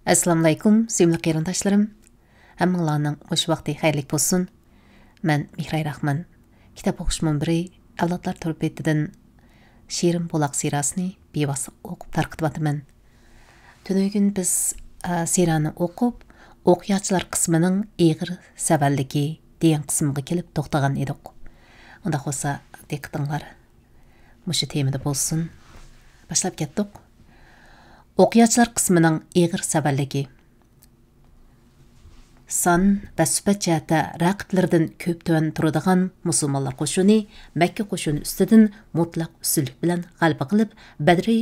Assalamu alaykum, sevimli qarindoshlarım. Hammanglarning xush vaqti xayrli bo'lsin. Men Mihray Rahman. Kitob o'qish munbiri Avlodlar to'rbetidan Shirin Buloq sirasini bevosita o'qib tarqatyapman. Tunugun biz sirani o'qib, o'qiyotchilar qismining eg'ir savalligi degan qismiga kelib to'xtagan edik. Unda bo'lsa, diqqatinglar mushu temada bo'lsin. Boshlab ketdik. O'qiyotchilar qismining eg'ir savalligi. Son va suhbat jihati raqiblaridan ko'p tuvan turadigan musulmonlar qo'shini Makka qo'shini ustidan mutlaq ustunlik bilan g'alaba qilib, Badri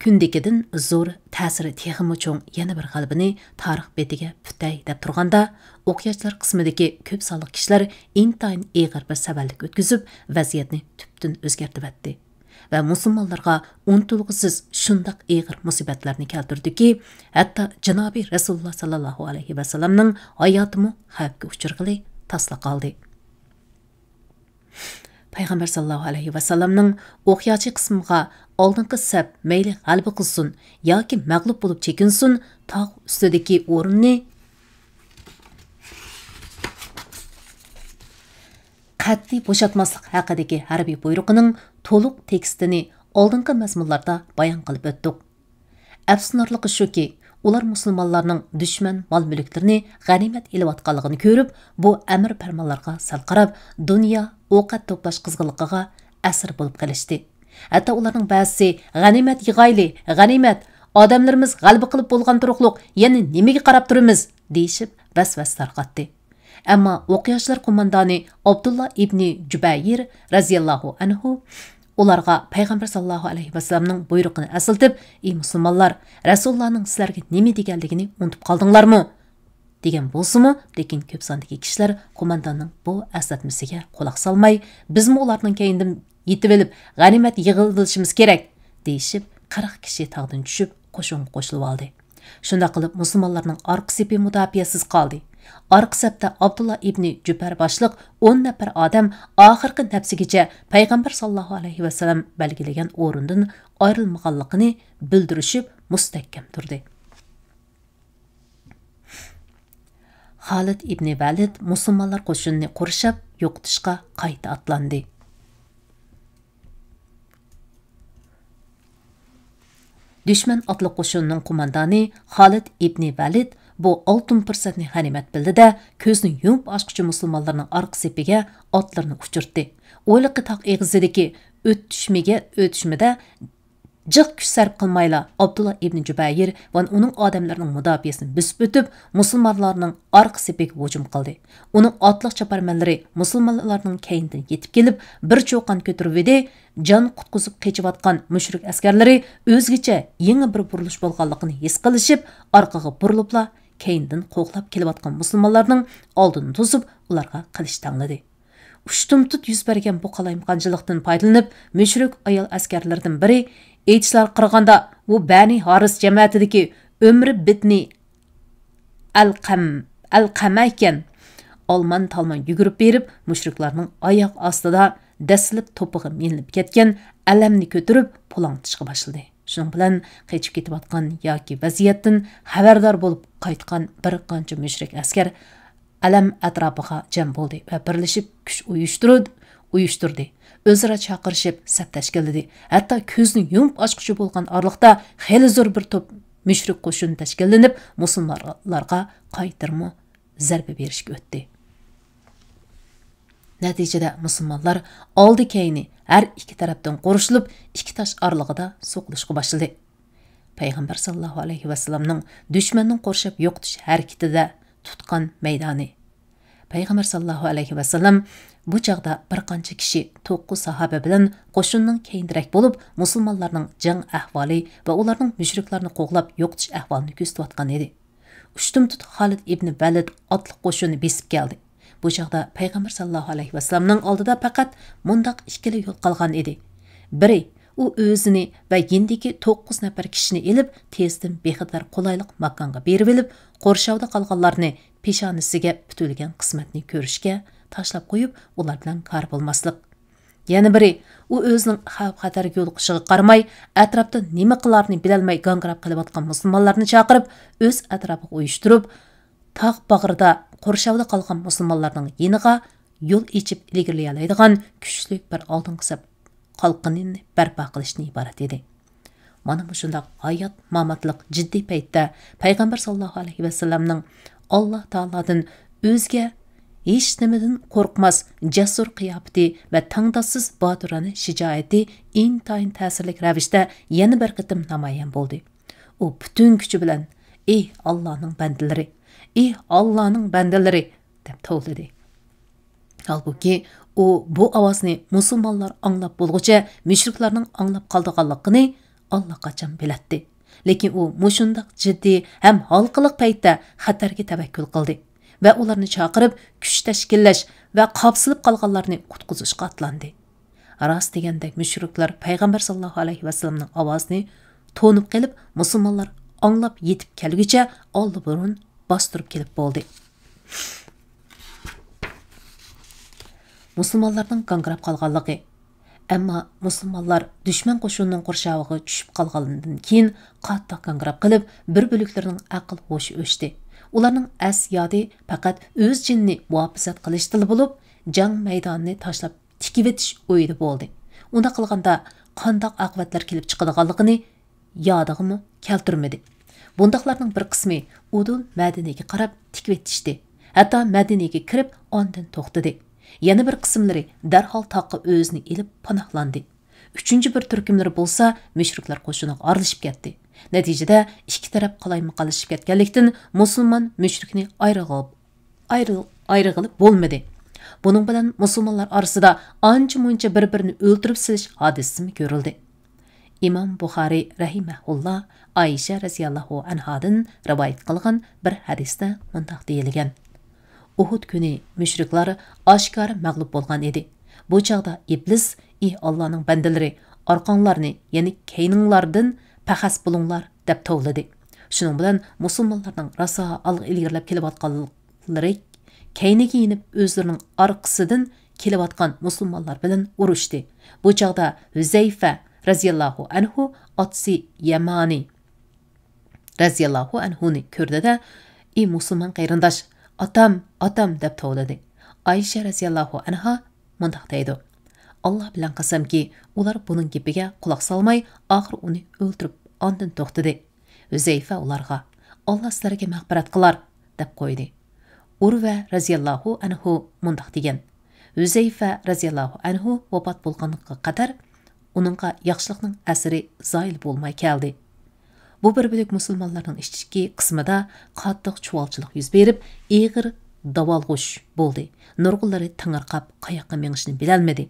kundikidan zo'r ta'siri texmi cho'ng yana bir g'alabani tarix betiga putay deb turganda, o'qiyotchilar qismidagi ko'p sonli kishilar intayin eg'ir bir savallik o'tkazib, vaziyatni tubdan o'zgartirib etdi. Ve musulmonlarga unutilg'isiz shundoq eg'ir musibatlarni keltirdiki, hatto Janobi Rasululloh sallallohu alayhi va sallamning hayotimi xavfga uchirg'ili tasla qoldi. Payg'ambar sallallohu alayhi va sallamning o'qiyachi qismiga oldingi saf mayli g'alaba qilsin yoki mag'lub bo'lib chekinsin, tog' ustidagi o'rinni qat'iy bo'shatmaslik haqidagi harbiy buyrug'ining to'liq tekstini oldingi mazmunlarda bayon qilib o'tdik. Afsusnarligi shuki, ular musulmonlarning dushman mol-mulklarini g'animat elayotganligini ko'rib, bu amr farmonlarga sal qarab, dunyo o'qat to'plash qizg'inligiga asir bo'lib qolishdi. Hatto ularning ba'zisi g'animat yig'ayli, g'animat, odamlarimiz g'alaba qilib bo'lgan turuqliq, yana nimaga qarab turamiz deyishib vasvas tarqatdi. Ammo o'qiyotchilar qo'mondoni Abdullah ibn Jubayr raziyallohu anhu ularga payg'ambar sallallohu alayhi vasallamning buyrug'ini asıltib, "Ey musulmonlar, Rasulullohning sizlarga nima deganligini unutib qoldinglarmi?" degan bo'lsa-mu, lekin ko'p sondagi kishilar qo'mondonning bu aslatmasiga quloq solmay, "Bizmi ularning keyindan yetib olib, g'animat yig'ilishimiz kerak" deyishib, 40 kishi tog'dan tushib, qo'shinga qo'shilib oldi. Shunda qilib musulmonlarning orqa sepi mudofiasiz qoldi. Arqa sapda Abdullah ibn Jubayr boshliq 10 nafar odam oxirgi nafsigacha payg'ambar sallallohu alayhi va sallam belgilagan o'rindan ayrilmaganligini bildirishib mustahkam turdi. Xolid ibn Valid musulmonlar qo'shinini qurshab yo'qotishga qayta atlandi. Düşman atlı qo'shinining qo'mondoni Xolid ibn Valid bu oltin fursatni g'animat bildi-da, ko'zni yumib ochquchi musulmonlarning orqa sepiga otlarni uchirtdi. O'yliqi tog' eg'izidagi o'tishmida jiq kuch sarf qilmayla Abdullah ibn Jubayr va uning odamlarining mudofiasini bisib o'tib, musulmonlarning orqa sepiga hujum qildi. Uning otliq chaparmanlari musulmonlarning keyindan yetib kelib, bir cho'qan ko'tarib edi, jon qutqizib qechiyotgan mushrik askarlari o'zgacha yangi bir burilish bo'lganligini his qilishib, orqaga burilibla keyindan qo'qlab kelayotgan musulmonlarning oldini to'sib, ularga qilich tangladi. Ushtumtut yuz bergan bu qalayimqanchilikdan foydalanib, mushrik ayol askarlardan biri aytishlar qirg'anda bu Bani Haris jamoatidagi umri bitni al-qama ekan. Olman talman yugurib berib, mushriklarning oyoq ostida dasilib to'pig'i melinib ketgan alamni ko'tarib pulangtishga boshladi. Shuning bilan qechib ketayotgan yoki vaziyatdan xabardor bo'lib qaytgan bir qancha mushrik askar alam atrofiga jam bo'ldi va birlashib kuch uyushtirdi. O'zaro chaqirishib saf tashkilladi. Hatto ko'zni yumib ochquchi bo'lgan orliqda xeyli zo'r bir to'p mushrik qo'shin tashkillanib, musulmonlarga qaytirma zarba berishga o'tdi. Natijada musulmonlar oldi-keyni har ikki tarafdan qo'rishilib, ikki tosh orlig'ida so'qilishga boshladi. Payg'ambar sallallohu alayhi va sallamning dushmanning qo'rshab yo'qotish harakatida tutgan maydoni. Payg'ambar sallallohu alayhi va sallam bu chaqda bir qancha kishi 9 sahoba bilan qo'shinning keyinroq bo'lib, musulmonlarning jang ahvoli va ularning mushriklarni qo'g'lab yo'qotish ahvolini kuzatayotgan edi. Ushtumtut Xolid ibn Valid otliq qo'shinni besib keldi. Bu chaqda payg'ambar sallallohu alayhi va sallamning oldida faqat mundaq ikkili yo'l qolgan edi. Biri u o'zini va yendiki 9 nafar kishini elib, tezdan bexatar qulaylik makonga berib olib, qo'rshovda qolganlarni peshonasiga putilgan qismatni ko'rishga tashlab qo'yib, ular bilan kar bo'lmaslik. Yana biri, u o'zining xavf-xatarga yo'liqishiga qaramay, atrofda nima qilarini bilolmay gangrab qilayotgan musulmonlarni chaqirib, o'z atrofiga uyushtirib, tog' bag'rida qo'rshavda qolgan musulmonlarning yeniga yo'l ichib ilgirlay oladigan kuchli bir oldingi saf qalqinini barpo qilishni iborat edi. Mana bu shundoq hayot mamatliq jiddiy paytda payg'ambar sollallohu alayhi vasallamning Alloh taolodan o'zga hech nimadan qo'rqmas jasur qiyofati va tangdossiz botirona shijoati intayin ta'sirli ravishda yana bir qitim namoyon bo'ldi. U butun kuchi bilan ey Allohning bandalari, ey Allohning bandalari deb tovladi. Halbuki u bu ovozni musulmonlar anglab bo'lguncha mushriklarning anglab qoldiganligini allaqachon bilatdi. Lekin u mushundaq jiddiy ham halqiliq paytda xatarga tavakkul qildi va ularni chaqirib kuch tashkillash va qopsilib qolganlarni qutqizishga atlandi. Rost degandek mushriklar payg'ambar sollallohu alayhi vasallamning ovozini to'nib qilib musulmonlar anglab yetib kelguncha oldi burun bostirib kelib bo'ldi. Musulmonlarning gangrab qolganligi. Ammo musulmonlar dushman qo'shinining qurshovig'iga tushib qolgandan keyin qattiq gangrab qilib, bir bo'liklarining aql ho'shi o'chdi. Ularning yodi faqat o'z jinni muhofazat qilishdi bo'lib, jang maydonini tashlab tikib etish o'yida bo'ldi. Unda qilganda qandoq oqibatlar kelib chiqadiganligini yodig'imi keltirmadi. Bundaqlarning bir qismi Udul Madinaga qarab tikib etishdi. Hatto Madinaga kirib ondan to'xtadi. Yana bir qismlari darhol taqqa o'zini ilib panohlandi. Uchinchi bir turkumlari bo'lsa, mushriklar qo'shiniga aralashib ketdi. Natijada ikki taraf qalayma-qalashib ketganlikdan musulmon mushrikni ayrig'ilib bo'lmadi. Buning bilan musulmonlar orasida ancha-muncha bir-birini o'ltirib silish hodisasi ko'rildi. Imom Buxoriy rahimahulloh Aisha radhiyallohu anhadan rivoyat qilgan bir hadisda mundaq deyilgan: Uhud kuni mushriklar oshkora mag'lub bo'lgan edi. Bu chaqda iblis, ey Allohning bandalari, orqanglarni, ya'ni keyninglardan paxas bo'linglar deb tovladi. Shuning bilan musulmonlarning raso ilgirlab kelayotganlari keyniga yinib o'zlarining orqasidan kelayotgan musulmonlar bilan urushdi. Bu chaqda Huzayfa radhiyallohu anhu otsi Yamani radhiyallohu anhuni ko'rdi-da, ey musulmon qayrindosh, Atam deb tovladi. Aisha radhiyallohu anha mundaq deydi: Alloh bilan qasamki, ular buning gapiga quloq solmay, oxir uni o'ldirib, ondan to'xtadi. Huzayfa ularga: Alloh sizlarga mag'firat qilar deb qo'ydi. Urva radhiyallohu anhu mundaq degan: Huzayfa radhiyallohu anhu vafot bo'lganiga qadar uningga yaxshilikning asri zoil bo'lmay keldi. Bu bir bölük musulmonlarning ichki qismida qattiq chuvalchilik yuz berib, eg'ir davolg'ush bo'ldi. Nurg'unlari tangirqab, qayoqqa mengishni bilolmadi.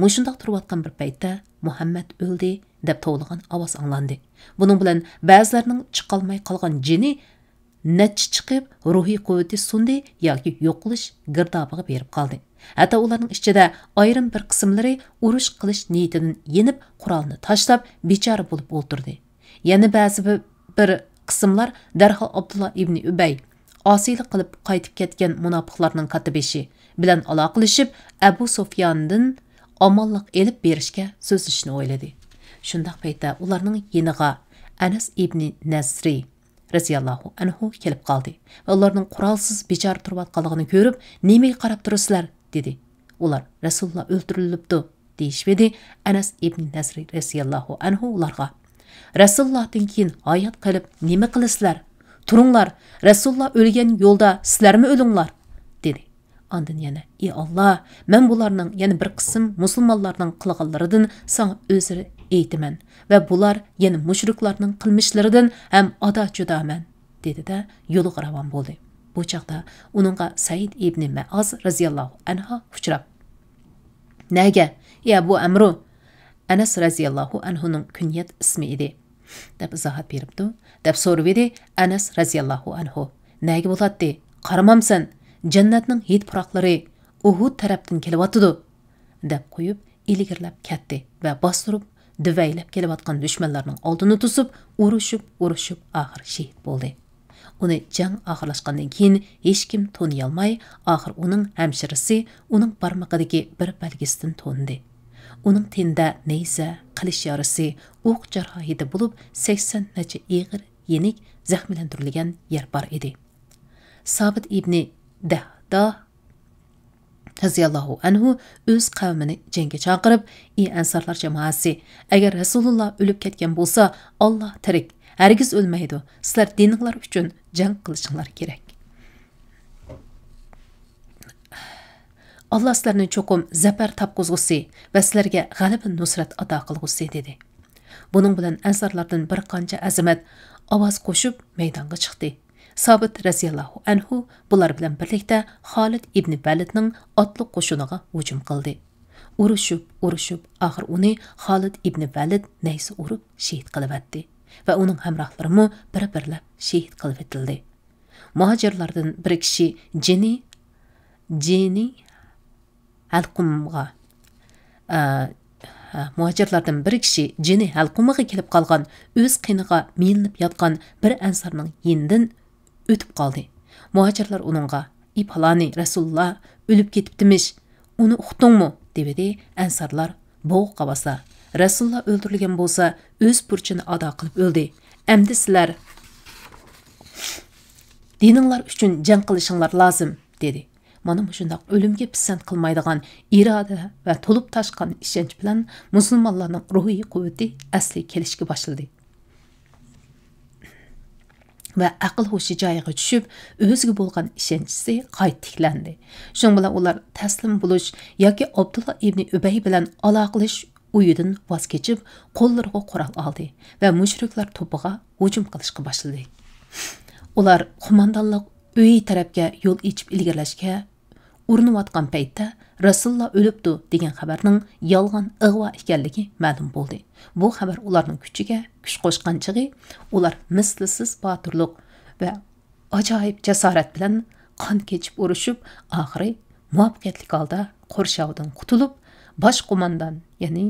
Mushundaq turayotgan bir paytda Muhammad o'ldi deb tovlagan ovoz anglandi. Buning bilan ba'zilarning chiqolmay qolgan jini necha chiqib, ruhiy quvvati sundi yoki yo'qolish girdobiga berib qoldi. Hatto ularning ichida ayrim bir qismlari urush qilish niyatidan yenib, qurolni tashlab, bechora bo'lib o'ltirdi. Yana ba'zi bir qismlar darhol Abdullah ibn Ubay osiylik qilib qaytib ketgan munofiqlarning katibishi bilan aloqalashib Abu Sufyondan omonlik elib berishga so'zlashni o'yladi. Shundaq paytda ularning yeniga Anas ibn Nasri radhiyallohu anhu kelib qoldi va ularning qurolsiz bechora turayotganligini ko'rib, "Nimaga qarab turasizlar?" dedi. Ular Rasululloh o'ldirilibdi deyishdi. Anas ibn Nasri radhiyallohu anhu ularga: Rasulullohdan keyin hayot qilib nima qilasizlar? Turinglar, Rasululloh o'lgan yo'lda sizlarmi o'linglar dedi. Ondan yana: "Ey Alloh, men bularning yana bir qism musulmonlarning qilganlaridan sana o'zri aytaman va bular yana mushriklarning qilmishlaridan ham ado judaman" dedi-da yo'liga ravon bo'ldi. Bu chaqda uningga Said ibn Ma'az radhiyallohu anhu uchrab: "Nega? Ya bu Amru?" Anas radhiyallohu anhuning kunyat ismi edi deb izohat beribdi. Deb so'radi Anas radhiyallohu anhu: "Nega bo'ladi? Qaramamsan, jannatning hid puroqlari Uhud tarafdan kelyotdi" deb qo'yib ilgirlab ketdi va bostirib divaylab kelayotgan dushmanlarning oldini to'sib, urushib oxir shahid bo'ldi. Uni jang oxirlashgandan keyin hech kim to'niy olmay, oxir uning hamshirisi uning barmog'idagi bir belgisidan to'ndi. uning tenida nayza, qilish yarasi, o'q jarrohida bo'lib, 80 necha ig'ir, yenik zaxmlantirilgan yer bor edi. Sabit ibn Dahda raziyallohu anhu o'z qavmini jangga chaqirib, "Ey ansarlar jamoasi, agar Rasululloh o'lib ketgan bo'lsa, Alloh tirik, hargiz o'lmaydi. Sizlar dininglar uchun jang qilishinglar kerak. Allah sizlarni cho'qim zafar topqizgusi va sizlarga g'alaba nusrat ato qilgusi" dedi. Buning bilan ansarlardan bir qancha azamat ovoz qo'shib maydonga chiqdi. Sabit raziyallohu anhu bular bilan birlikda Xolid ibn Validning otliq qo'shiniga hujum qildi. Urushib, oxir uni Xolid ibn Valid naysa urib shahid qilib etdi va uning hamrohlari bir-birlab shahid qilib etildi. Muhojirlardan bir kishi Jeni Halqumga muhojirlardan bir kishi Jini Halqumiga kelib qolgan, o'z qiniga milinib yotgan bir ansarning yenidan o'tib qoldi. Muhojirlar uningga: "Ey palani, Rasululloh o'lib ketibdimish, uni uqdingmi?" dedi. Ansarlar: "Bo'q qabasa, Rasululloh o'ldirilgan bo'lsa, o'z burchini ado qilib o'ldi. Endi sizlar dininglar uchun jang qilishinglar lozim" dedi. Mana shundoq o'limga pisand qilmaydigan iroda va to'lib toshgan ishonch bilan musulmonlarning ruhiy quvvati asli kelishga boshladi. Va aql hushi joyiga tushib, o'ziga bo'lgan ishonchisi qayta tiklandi. Shuning bilan ular taslim bo'lish yoki Abdullah ibn Ubay bilan aloqalash uyidan voz kechib, qo'llariga qurol oldi va mushriklar to'piga hujum qilishga boshladi. Ular qo'mondonlik uyi tarafga yo'l ichib ilgirlashga urinayotgan paytda Rasululloh o'libdi degan xabarning yolg'on ig'vo ekanligi ma'lum bo'ldi. Bu xabar ularning kuchiga kuch qo'shgan chig'i, ular mislsiz botirlik va ajoyib jasorat bilan qon kechib urushib, oxiri muvaffaqiyatli holda qo'rshovdan qutulib, bosh qo'mondon, ya'ni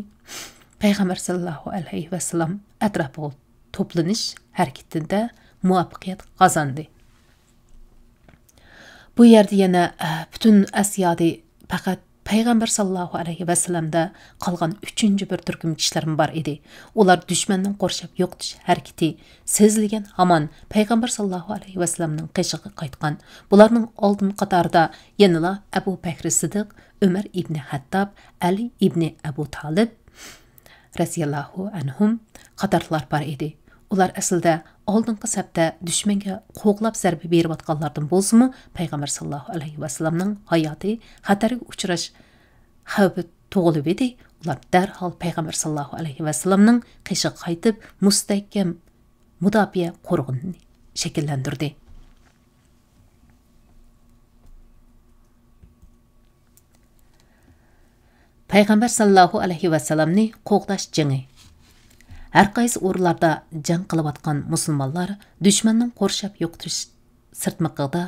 payg'ambar sallallohu alayhi vasallam atrofiga to'planish harakatida muvaffaqiyat qozondi. Bu yerda yana butun Asiyoda faqat payg'ambar sallallohu alayhi vasallamda qolgan 3-chi bir turkum kishilar bor edi. Ular dushmanning qo'rshab yo'qitish harakati sezilgan hamon payg'ambar sallallohu alayhi vasallamning qishig'i qaytgan. Bularning oldin qatorida yanala Abu Bakr Siddiq, Umar ibn Hattob, Ali ibn Abu Talib raziyallohu anhum qatorlar bor edi. Ular aslida oldingi safda dushmanga qo'g'lab zarba berayotganlardan bo'lsa-mu, payg'ambar sallallohu alayhi vasallamning hayoti xatarga uchrash xavfi tug'ilib edi. Ular darhol payg'ambar sallallohu alayhi vasallamning qishig'i qaytib, mustahkam mudofaa qo'rg'inini shakllantirdi. Payg'ambar sallallohu alayhi vasallamni qo'g'dash jangi. Har qaysi o'rinlarda jang qilayotgan musulmonlar dushmanning qo'rshab yo'qitish sirtmiqida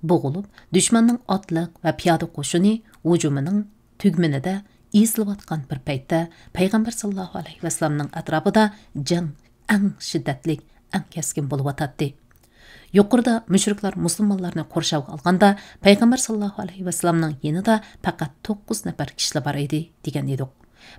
bo'g'ilib, dushmanning otliq va piyoda qo'shini hujumining tugminida ezilayotgan bir paytda payg'ambar sallallohu alayhi vasallamning atrofida jang eng shiddatli, eng keskin bo'lib o'tadi. Yuqorida mushriklar musulmonlarni qo'rshavga olganda payg'ambar sallallohu alayhi vasallamning yanida faqat 9 nafar kishilar bor edi degan edik.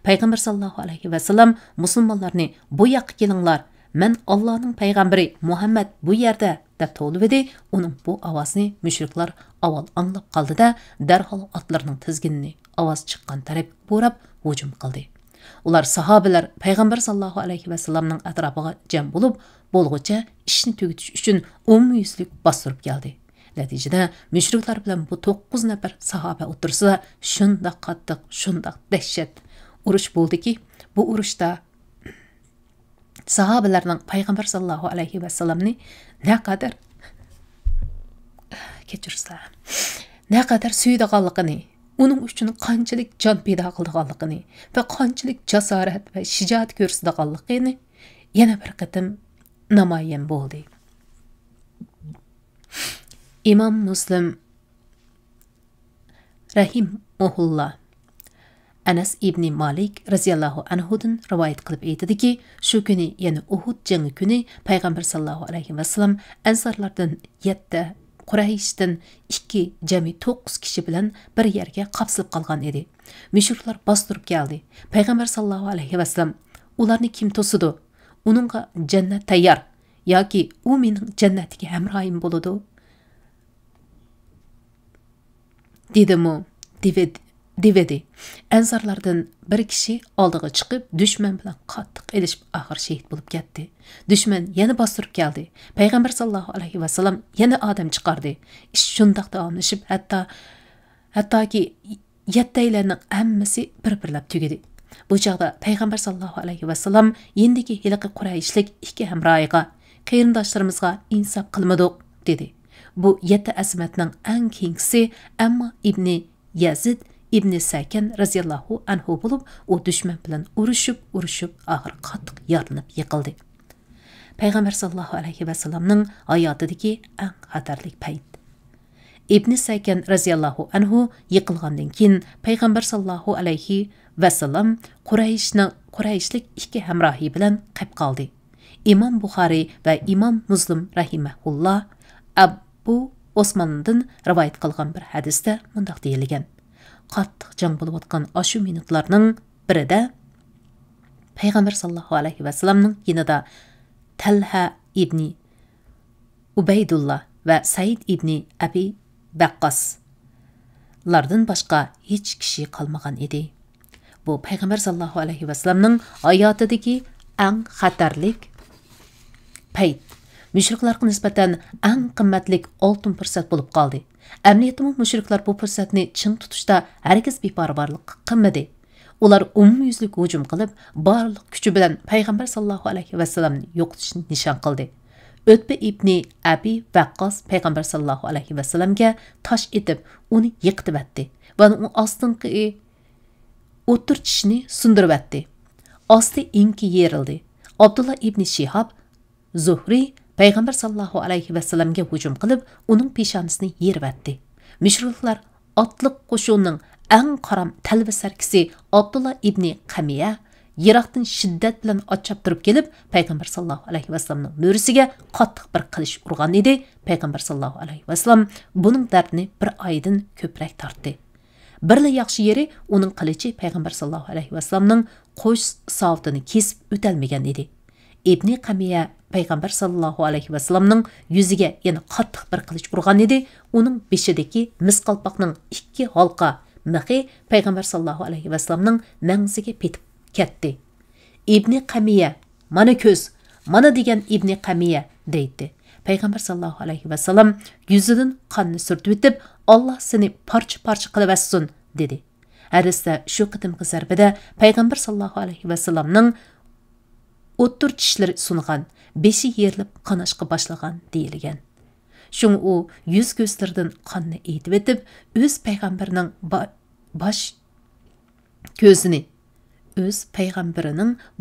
Payg'ambar sallallohu alayhi vasallam musulmonlarni bu yoqqa kelinglar, men Allohning payg'ambari Muhammad bu yerda deb to'lib edi. Uning bu ovozni mushriklar avval anglab qoldi-da, darhol otlarining tizginini ovoz chiqqan taraf bo'rab hujum qildi. Ular sahobalar payg'ambar sallallohu alayhi vasallamning atrofiga jam bo'lib, bo'lg'icha ishni tugutish uchun umumyuzlik bostirib keldi. Natijada mushriklar bilan bu 9 nafar sahoba o'tirsida shundoq qattiq, shundoq dahshat urush bo'ldiki, bu urushda sahobalarning payg'ambar sallallohu alayhi vasallamni naqadar suydiganligini, uning uchun qanchalik jon pido qilganligini va qanchalik jasorat va shijoat ko'rsatganligini yana bir qatim namoyon bo'ldi. Imom Muslim rahimahulloh Anas ibn Malik raziyallohu anhudan rivoyat qilib aytadiki, shu kuni, ya'ni Uhud jangi kuni payg'ambar sallallohu alayhi vasallam ansarlardan 7 Qurayshdan 2 jami 9 kishi bilan bir yerga qapsilib qolgan edi. Mushriklar bostirib keldi. Payg'ambar sallallohu alayhi vasallam ularni kim to'sidi? Uningga jannat tayyor yoki u mening jannatga hamrohim bo'ladi? Dedimu devedi. Ansarlardan bir kishi oldiga chiqib, dushman bilan qattiq elishib, oxir shahid bo'lib ketdi. Dushman yana bostirib keldi. Payg'ambar sallallohu alayhi vasallam yana odam chiqardi. Ish shundoq davomlashib, hattoki yettaylarning hammasi bir-birlab tugadi. Bu chaqda Payg'ambar sallallohu alayhi vasallam yendiki hiliqi Qurayshlik ikki hamroyiga, qarindoshlarimizga insof qilmadik dedi. Bu yetti azmatning eng kengisi Amma ibn Yazid ibn Sakan raziyallohu anhu bo'lib, u dushman bilan urushib, oxir qattiq yorilib yiqildi. Payg'ambar sallallohu alayhi vasallamning hayotidagi eng xatarli payt. Ibn Sakan raziyallohu anhu yiqilgandan keyin Payg'ambar sallallohu alayhi vasallam Qurayshlik ikki hamrohi bilan qolib qoldi. Imom Buxoriy va Imom Muslim rahimahulloh Abu Osmondan rivoyat qilgan bir hadisda mundaq deyilgan: qattiq jang bo'lib o'tgan ashu minutlarning birida Payg'ambar sallallohu alayhi vasallamning yanida Talha ibn Ubaydullah va Said ibn Abi Waqqas lardan boshqa hech kishi qolmagan edi. Bu Payg'ambar sallallohu alayhi vasallamning hayotidagi eng xatarlik payt. Mushriklarga nisbatan eng qimmatlik oltin fursat bo'lib qoldi. Amniyatimi mushriklar bu fursatni chin tutishda hargiz beparvarlik qilmadi. Ular umumyuzlik hujum qilib, barliq kuchi bilan Payg'ambar sallallohu alayhi vasallamni yo'qotishni nishon qildi. O'tbi ibn Abi Waqqas Payg'ambar sallallohu alayhi vasallamga tosh etib, uni yiqitib atdi va u ostinqi o'tir tishini sundirib atdi. Osti inki yerildi. Abdullah ibn Shihab Zuhri Payg'ambar sallallohu alayhi vasallamga hujum qilib, uning peshonisini yerib atdi. Mushriklar otliq qo'shinning eng qaram talva sarkisi Abdullah ibn Qamiya yiroqdan shiddat bilan ochab turib kelib, Payg'ambar sallallohu alayhi vasallamning mo'risiga qattiq bir qilich urgan edi. Payg'ambar sallallohu alayhi vasallam buning dardini bir oydan ko'proq tortdi. Birla yaxshi yeri uning qilichi Payg'ambar sallallohu alayhi vasallamning qo'sh savtini kesib o'talmagan edi. Ibn Qamiya Payg'ambar sallallohu alayhi vasallamning yuziga yana qattiq bir qilich urgan edi. Uning beshidagi misqalpoqning ikki halqa mixi Payg'ambar sallallohu alayhi vasallamning mangziga petib ketdi. Ibn Qamiya, mana ko'z, mana degan Ibn Qamiya deydi. Payg'ambar sallallohu alayhi vasallam yuzidan qonni surtib o'tib, Alloh seni parcha-parcha qilib assin dedi. Hadisda shu qitimqi zarbada Payg'ambar sallallohu alayhi vasallamning o'ttir tishlari sungan, beshi yerilib qanashqa boshlagan deyilgan. Shung u yuz ko'zlaridan qonni etib etib, o'z payg'ambarining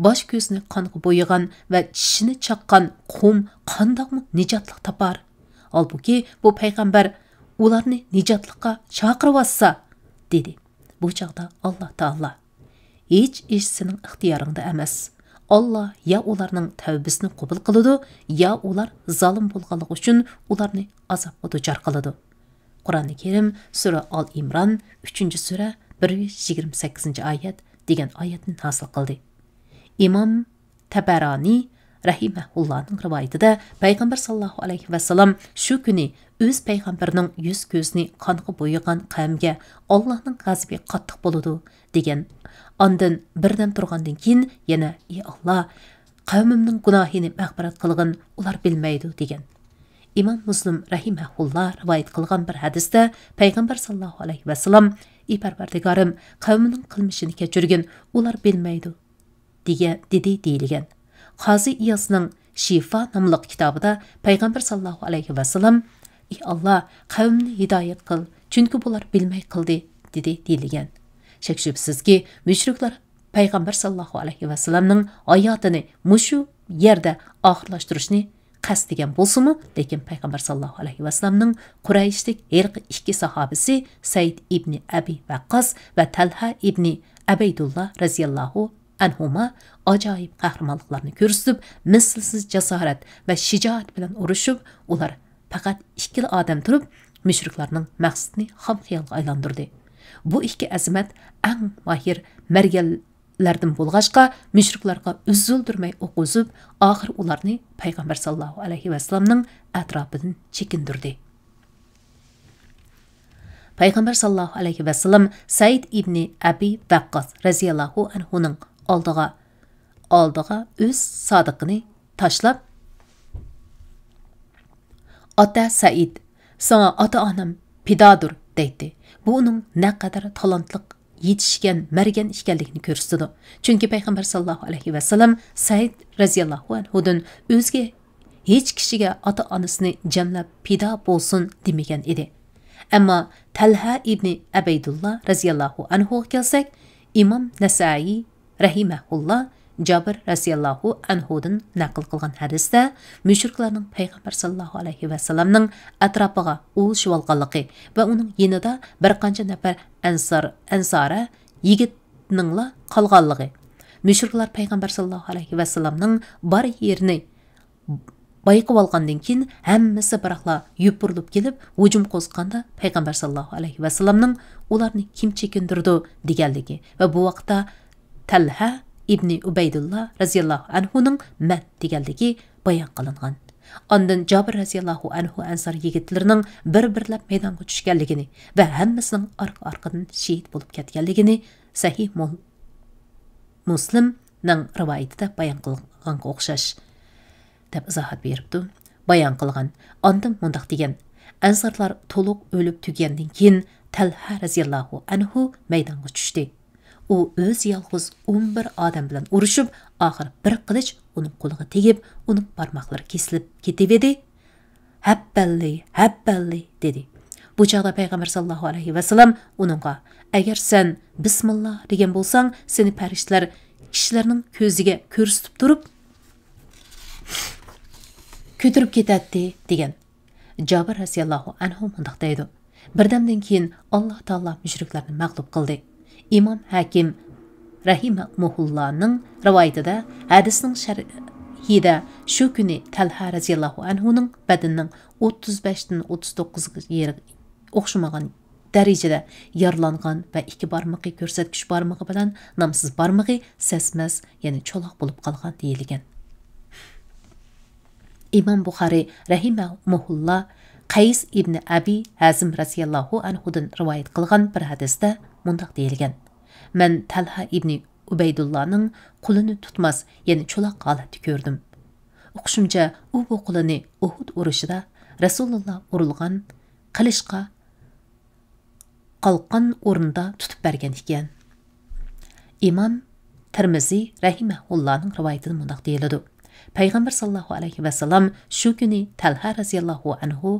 bosh ko'zini qonga bo'yagan va tishini chaqqan qum qandoqmi nijotlik topar? Halbuki bu payg'ambar ularni nijotlikqa chaqiryotsa dedi. Bu chaqda Alloh taolo: "Hech ish sening ixtiyoringda emas. Allah ya ularning tavbasini qabul qiladi, ya ular zalim bo'lganligi uchun ularni azobga duchor qiladi." Qur'oni Karim sura Al-Imron 3-sura 128-oyat degan oyatni hosil qildi. Imom Tabarani rahimahullohning rivoyatida Payg'ambar sallallohu alayhi vasallam shu kuni o'z payg'ambarining yuz ko'zini qonga bo'yagan qavmga Allohning g'azabi qattiq bo'ladi degan. Ondan birdan turgandan keyin yana ey Alloh, qavmimning gunohini mag'firat qilgin, ular bilmaydi degan. Imom Muslim rahimahulloh rivoyat qilgan bir hadisda Payg'ambar sallallohu alayhi vasallam: "Ey Parvardigorim, qavmining qilmishini kechirgin, ular bilmaydi" dedi deyilgan. Qazi Iyosning Shifa nomli kitobida Payg'ambar sallallohu alayhi vasallam: "Ey Alloh, qavmni hidoyat qil, chunki bular bilmay qildi" dedi deyilgan. Shak shubsizki, mushriklar Payg'ambar sallallohu alayhi vasallamning hayotini mushu yerda oxirlashtirishni qasdigan bo'lsa-mu, lekin Payg'ambar sallallohu alayhi vasallamning Qurayshlik ikki sahobisi Said ibn Abi Waqqas va Talha ibn Ubaydullah raziyallohu anhuma ajoyib qahramonliklarni ko'rsatib, mislsiz jasorat va shijoat bilan urushib, ular faqat ikkili odam turib, mushriklarning maqsadini xam xiyolga aylantirdi. Bu ikki azimat eng mahir mergellerden bo'lg'ashqa mushriklarga üzüldürmey o'qizib, oxir ularni payg'ambar sallallohu alayhi vasallamning atrofidan chekindirdi. Payg'ambar sallallohu alayhi vasallam Said ibn Abi Waqqas radhiyallohu anhuning oldiga o'z sodiqini tashlab, "Ota Said, sana ota-onam pidadur" deydi. Bu uning naqadar talantliq yetishgan, mergen ekanligini ko'rsatadi. Chunki payg'ambar sallallohu alayhi vasallam Said radhiyallohu anhudan o'zga hech kishiga ota-onasini jamlab pida bo'lsin demagan edi. Ammo Talha ibn Abaydullah radhiyallohu anhu kelsak, Imom Nasai rahimahullah Jabir radhiyallohu anhudan naql qilgan hadisda mushriklarning payg'ambar sallallohu alayhi vasallamning atrofiga o'lishib olganligi va uning yonida bir qancha nafar ansora yigitningla qolganligi, mushriklar payg'ambar sallallohu alayhi vasallamning bor yerini bayqib olgandan keyin hammasi biraqla yupurilib kelib hujum qo'zg'anda payg'ambar sallallohu alayhi vasallamning ularni kim chekindirdi deganligi va bu vaqtda Talha ibn Ubaydullah radhiyallohu anhuning mat deganligi bayon qilingan. Ondan Jabir radhiyallohu anhu ansar yigitlarining bir-birlab maydonga tushganligini va hammasining orqa-orqadan shahid bo'lib ketganligini Sahih Muslimning rivoyatida bayon qilganga o'xshash deb izohat beribdi. Bayon qilgan. Ondan mundaq degan: Ansarlar to'liq o'lib tugandan keyin Talha radhiyallohu anhu maydonga tushdi. U o'z yolg'iz 11 odam bilan urushib, oxir bir qilich uning qo'liga tegib, uning barmoqlari kesilib ketibdi. Habballi dedi. Bu chaqda payg'ambar sallallohu alayhi vasallam uningga: "Agar sen bismillah degan bo'lsang, seni farishtalar kishilarning ko'ziga ko'rsatib turib ko'tirib ketadi" degan. Jabir radhiyallohu anhu mundaq deydi: Birdamdan keyin Alloh taolo mushriklarni mag'lub qildi. İmam Hakim rahimahullohning rivoyatida hadisning sharhida shu kuni Talha radhiyallohu anhuning badanining 35 dan 39 yeri o'xshamagan darajada yaralangan va ikki barmog'i ko'rsatkich barmog'i bilan namsiz barmog'i sesmas, ya'ni cho'loq bo'lib qolgan deyilgan. İmam Buxoriy rahimahulloh Qays ibn Abi Hazim radhiyallohu anhudan rivoyat qilgan bir hadisda mundaq deyilgan: "Men Talha ibn Ubaydullahning qo'lini tutmas, ya'ni cho'loq holatda ko'rdim. O'qishimcha u bu qo'lini Uhud urushida Rasululloh urilgan qilishqa qalqqan o'rinda tutib bergan ekan." İmam Tirmiziy rahimahullohning rivoyatida mundaq deyiladi: Payg'ambar sallallohu alayhi vasallam shu kuni Talha radhiyallohu anhu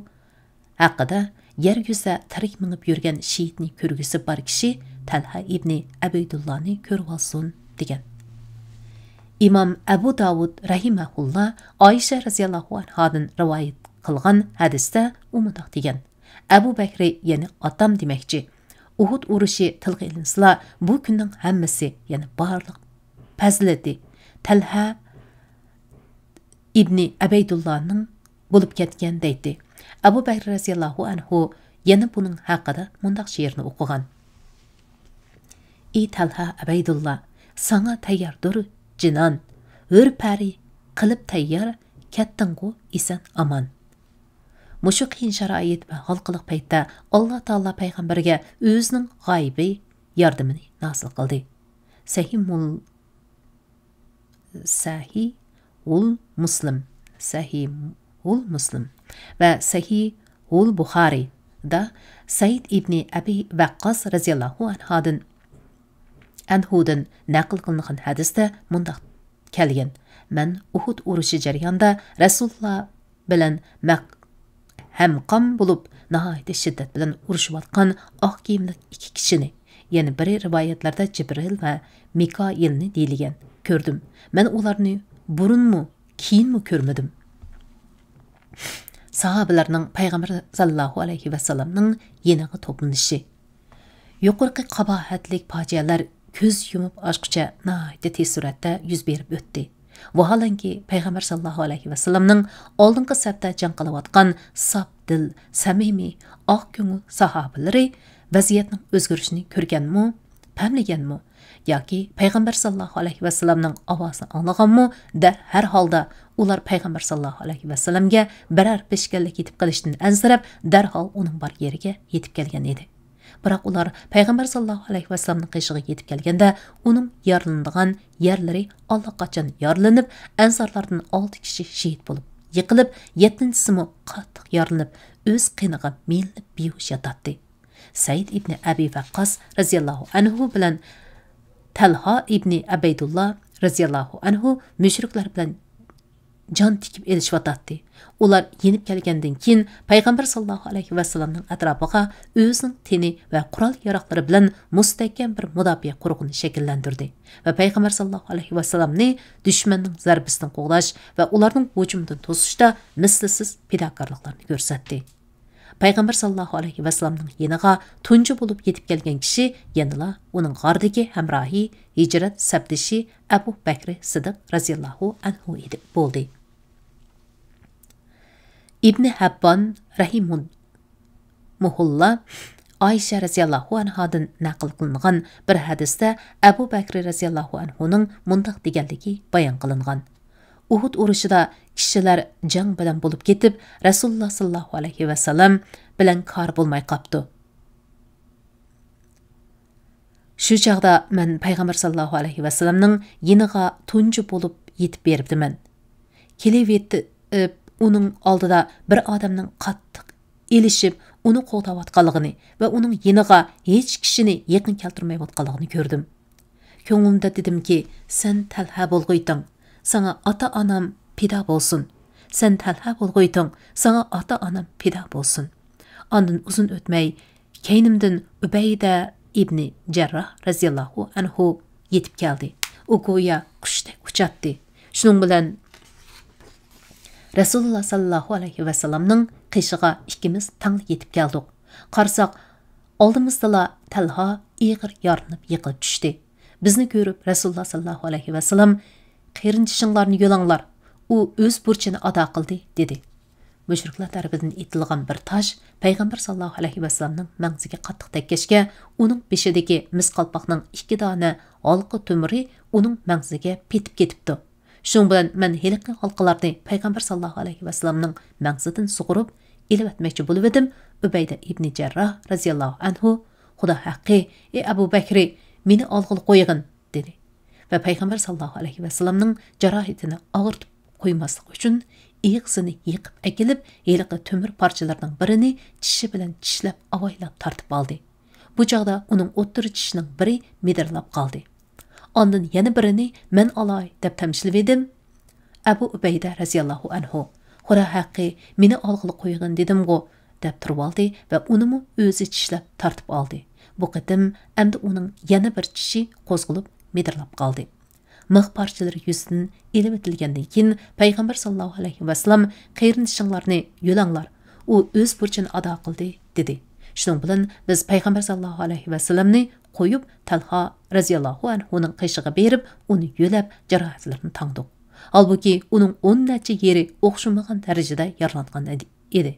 haqida yer yuzida tirik minib yurgan shehidni ko'rgisi bor kishi Talha ibn Abaydullohni ko'rib olsin degan. İmam Abu Davud rahimahullah Oysha radhiyallohu anhadan rivoyat qilgan hadisda u mundaq degan: Abu Bakri, ya'ni otam demakchi, Uhud urushi tilga ilinsa, bu kunning hammasi, ya'ni barliq fazilati Talha ibn Abaydullahning bo'lib ketgan deydi. Abu Bakr radhiyallohu anhu yana buning haqida mundaq she'rni o'qigan: "Ey Talha Abaydullah, sana tayyordir jinon, hurpari qilib tayyor ketdingu esan aman." Mushu qiyin sharoit va xalqiliq paytda Alloh taolo payg'ambarga o'zining g'oyibiy yordamini nasib qildi. Sahihul Muslim va Sahihul Buxoriy da Said ibn Abi Waqqas radhiyallohu anhudan naql qilingan hadisda mundaq kelgan: "Men Uhud urushi jarayonida Rasululloh bilan hamqam bo'lib, nihoyat shiddat bilan urushayotgan oq kiyimli ikki kishini, ya'ni biri rivoyatlarda Jibril va Mikoilni deyilgan, ko'rdim. Men ularni burunmi, keyinmi ko'rmadim." Sahabalarning payg'ambar sallallohu alayhi vasallamning yeniga to'planishi. Yuqorqi qabohatlik fojialar ko'z yumib ochqicha nihoyat tez suratda yuz berib o'tdi. Vaholanki payg'ambar sallallohu alayhi vasallamning oldingi safda jang qilayotgan saf dil, samimiy, oq ko'ngil sahobalari vaziyatning o'zgarishini ko'rganmi, pamlaganmi yoki payg'ambar sallallohu alayhi vasallamning ovozini anglaganmi? Har holda ular payg'ambar sallallohu alayhi vasallamga biror peshkanlik yetib qilishdan ansirab, darhol uning bor yeriga yetib kelgan edi. Biroq ular payg'ambar sallallohu alayhi vasallamning qishig'iga yetib kelganda, uning yaralanadigan yerlari allaqachon yaralanib, ansarlardan 6 kishi shahid bo'lib, yiqilib, 7-simi qattiq yaralanib, o'z qiniga milinib behush yotadi. Said ibn Abi Waqqas radhiyallohu anhu bilan Talha ibn Abaydullah radhiyallohu anhu mushriklar bilan jon tikib elishayotdi. Ular yenib kelgandan keyin payg'ambar sallallohu alayhi vasallamning atrofiga o'zining teni va qurol yaroqlari bilan mustahkam bir mudofaa qurug'ini shakllantirdi va payg'ambar sallallohu alayhi vasallamni dushmanning zarbasidan qo'g'lash va ularning hujumidan to'sishda mislsiz fidokorliklarni ko'rsatdi. Payg'ambar sallallohu alayhi vasallamning yeniga tunji bo'lib yetib kelgan kishi yanala uning g'ordagi hamrohi hijrat sabdishi Abu Bakr Siddiq radhiyallohu anhu edi bo'ldi. İbn Habban rahimun muhulla Ayşe radhiyallohu anhadan naql qilingan bir hadisda Abu Bakr radhiyallohu anhuning mundaq deganligi bayon qilingan. Uhud urushida kishilar jang bilan bo'lib ketib, Rasululloh sallallohu alayhi vasallam bilan kor bo'lmay qopdi. Shu chaqda men payg'ambar sallallohu alayhi vasallamning yeniga tunji bo'lib yetib beribdiman. Kelib uning oldida bir odamning qattiq elishib, uni qo'g'dayotganligini va uning yeniga hech kishini yaqin keltirmayotganligini ko'rdim. Ko'nglimda dedimki, sen Talha bo'lg'oyding, sana ota-onam pido bo'lsin. Sen Talha bo'lg'oyding, sana ota-onam pido bo'lsin. Ondan uzun o'tmay, keynimdan Ubayda ibn Jarrah radhiyallohu anhu yetib keldi. U go'yo qushdek uchatdi. Shuning bilan Rasululloh sallallohu alayhi vasallamning qishig'iga ikkimiz tangli yetib keldik. Qarsak, oldimizda Talha ig'ir yorilib yiqilib tushdi. Bizni ko'rib Rasululloh sallallohu alayhi vasallam "Qerindishinglarni yo'langlar, u o'z burchini ado qildi" dedi. Mushriklar tarafidan etilgan bir tosh payg'ambar sallallohu alayhi vasallamning mag'ziga qattiq tekkashga, uning beshidagi misqalpoqning 2 dona halqa tumiri uning mag'ziga petib ketibdi. Shun bilan men heliqi halqalarni payg'ambar sallallohu alayhi vasallamning mag'zidan sug'urib elib etmoqchi bo'lib edim. Ubayda ibn Jarrah radhiyallohu anhu "Xudo haqqi, ey Abu Bakri, meni olg'il qo'yig'in" dedi. Va payg'ambar sallallohu alayhi vasallamning jarohatini og'irtib qo'ymaslik uchun iyiqsini yiqib akilib, heliqi tumir parchalarining birini tishi bilan tishlab avaylab tortib oldi. Bu chaqda uning o'ttir tishining biri midirlab qoldi. Ondan yana birini men olay deb tamshilib edim. Abu Ubayda radhiyallohu anhu "Xudo haqqi, meni olg'ili qo'yig'in" dedim-ku deb turib oldi va unimi o'zi tishlab tortib oldi. Bu qitim endi uning yana bir tishi qo'zg'ilib midirlab qoldi. Mix parchalari yuzidan elib etilgandan keyin payg'ambar sallallohu alayhi vasallam "Qerindishinglarni yo'langlar, u o'z burchini ado qildi" dedi. Shuning bilan biz payg'ambar sallallohu alayhi vasallamni qo'yib Talha radhiyallohu anhuning qishig'iga berib, uni yo'lab jarohatlarini tangdik. Halbuki uning 10 necha yeri o'xshamagan darajada yaralangan edi.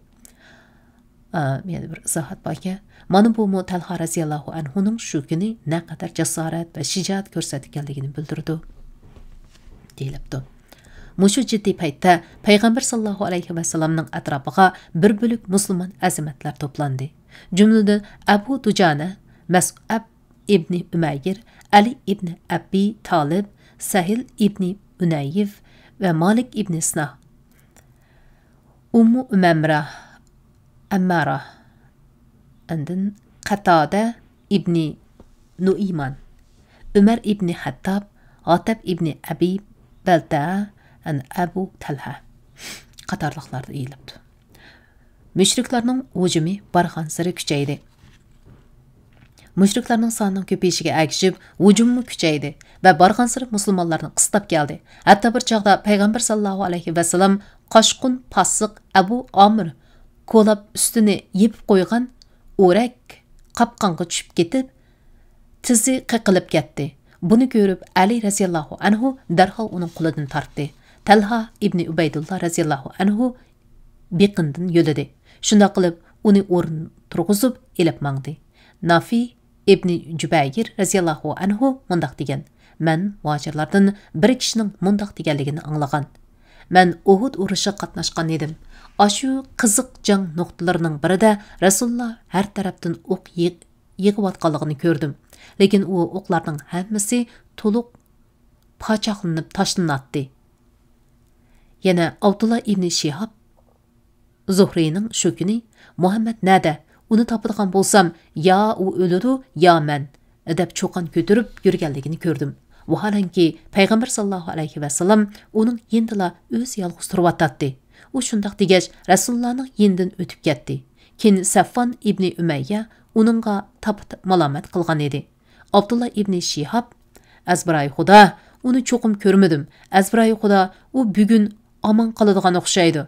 Meni bir izohat borki, mana bu Talha radhiyallohu anhuning shu kuni naqadar jasorat va shijoat ko'rsatganligini bildirdi. Deyilibdi. Mushu jiddiy paytda payg'ambar sallallohu alayhi vasallamning atrofiga bir bo'lak musulmon azimatlar to'plandi. Jumladan Abu Dujana, Mas'ab ibn Umayr, Ali ibn Abi Talib, Sahil ibn Unayif va Malik ibn Sina. Ummu Umamra, Ammara, andin Qatada ibn Nuiman, Umar ibn Hattab, Atab ibn Abi Balta, Abu Talha qatorliqlar deyilibdi. Mushriklarning hujumi barxansiri kuchaydi. Mushriklarning sonining ko'payishiga ergishib, hujumi kuchaydi va barxansiri musulmonlarni qistab keldi. Hatto bir chaqda payg'ambar sallallohu alayhi vasallam qoshqun pasiq Abu Amr ko'lab ustini yepib qo'ygan o'rak qapqonga tushib ketib, tizi qiqilib ketdi. Buni ko'rib Ali raziyallohu anhu darhol uning qo'lidan tortdi. Talha ibn Ubaydullah raziyallohu anhu beqindan yo'ladi. Shunda qilib uni o'rin turg'izib elib mangdi. Nafi ibn Jubayr raziyallohu anhu mundaq degan: "Men muhojirlardan bir kishining mundaq deganligini anglagan. Men Uhud urushi qatnashgan edim. Ashu qiziq jang nuqtalarining birida Rasululloh har tarafdan o'q yig'iyotganligini ko'rdim. Lekin u o'qlarning hammasi to'liq pochaqlanib tashlanatdi." Yana Abdullah ibn Shihab Zuhriyning shu kuni "Muhammad nada? Uni topadigan bo'lsam, ya u o'ladi, ya men" deb cho'qon ko'tarib yurganligini ko'rdim. Vaholanki payg'ambar sallallohu alayhi va sallam uning yendila o'z yolg'iz turib u shundoq degach Rasulullohning yendan o'tib ketdi. Keyin Saffon ibn Umayya uningga malomat qilgan edi. Abdullah ibn Shihab: "Azbiray xudo, uni cho'qim ko'rmadim. Azbiray xudo, u bugun omon qoladigan o'xshaydi.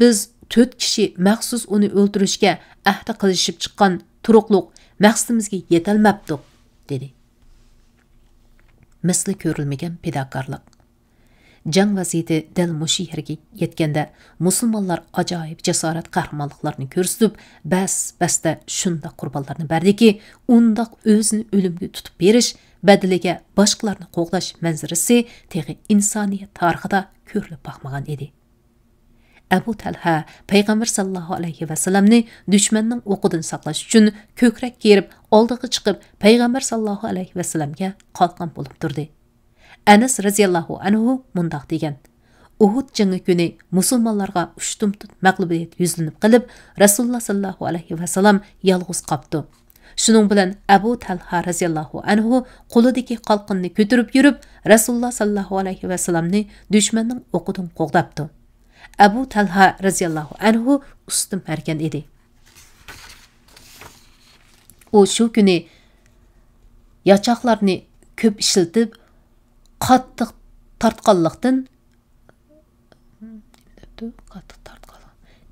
Biz 4 kishi maxsus uni o'ldirishga ahd qilishib chiqqan turuqliq maqsadimizga yetolmabdi" dedi. Misli ko'rilmagan fidokorlik. Jang vaziyati dal mushu yerga yetganda musulmonlar ajoyib jasorat qahramonliklarini ko'rsatib, bas-basda shunda qurbonlarni berdiki, undaq o'zini o'limga tutib berish, badaliga boshqalarni qo'g'lash manzarasi teg'i insoniyat tarixida ko'rilib boqmagan edi. Abu Talha payg'ambar sallallohu alayhi va sallamni dushmanning o'qidan saqlash uchun ko'krak kerib oldiga chiqib payg'ambar sallallohu alayhi va sallamga qalqon bo'lib turdi. Anas raziyallohu anhu mundaq degan: "Uhud jangi kuni musulmonlarga ushtumtut mag'lubiyat yuzlanib qilib, Rasululloh sallallohu alayhi va sallam yolg'iz qoldi. Shuning bilan Abu Talha raziyallohu anhu qo'lidagi qalqonni ko'tarib yurib, Rasululloh sallallohu alayhi va sallamni dushmanning o'qidan qo'g'dabdi. Abu Talha raziyallohu anhu ustim harkan edi. U shu kuni yachoqlarni ko'p ishlatib, qattiq tortqanlikdan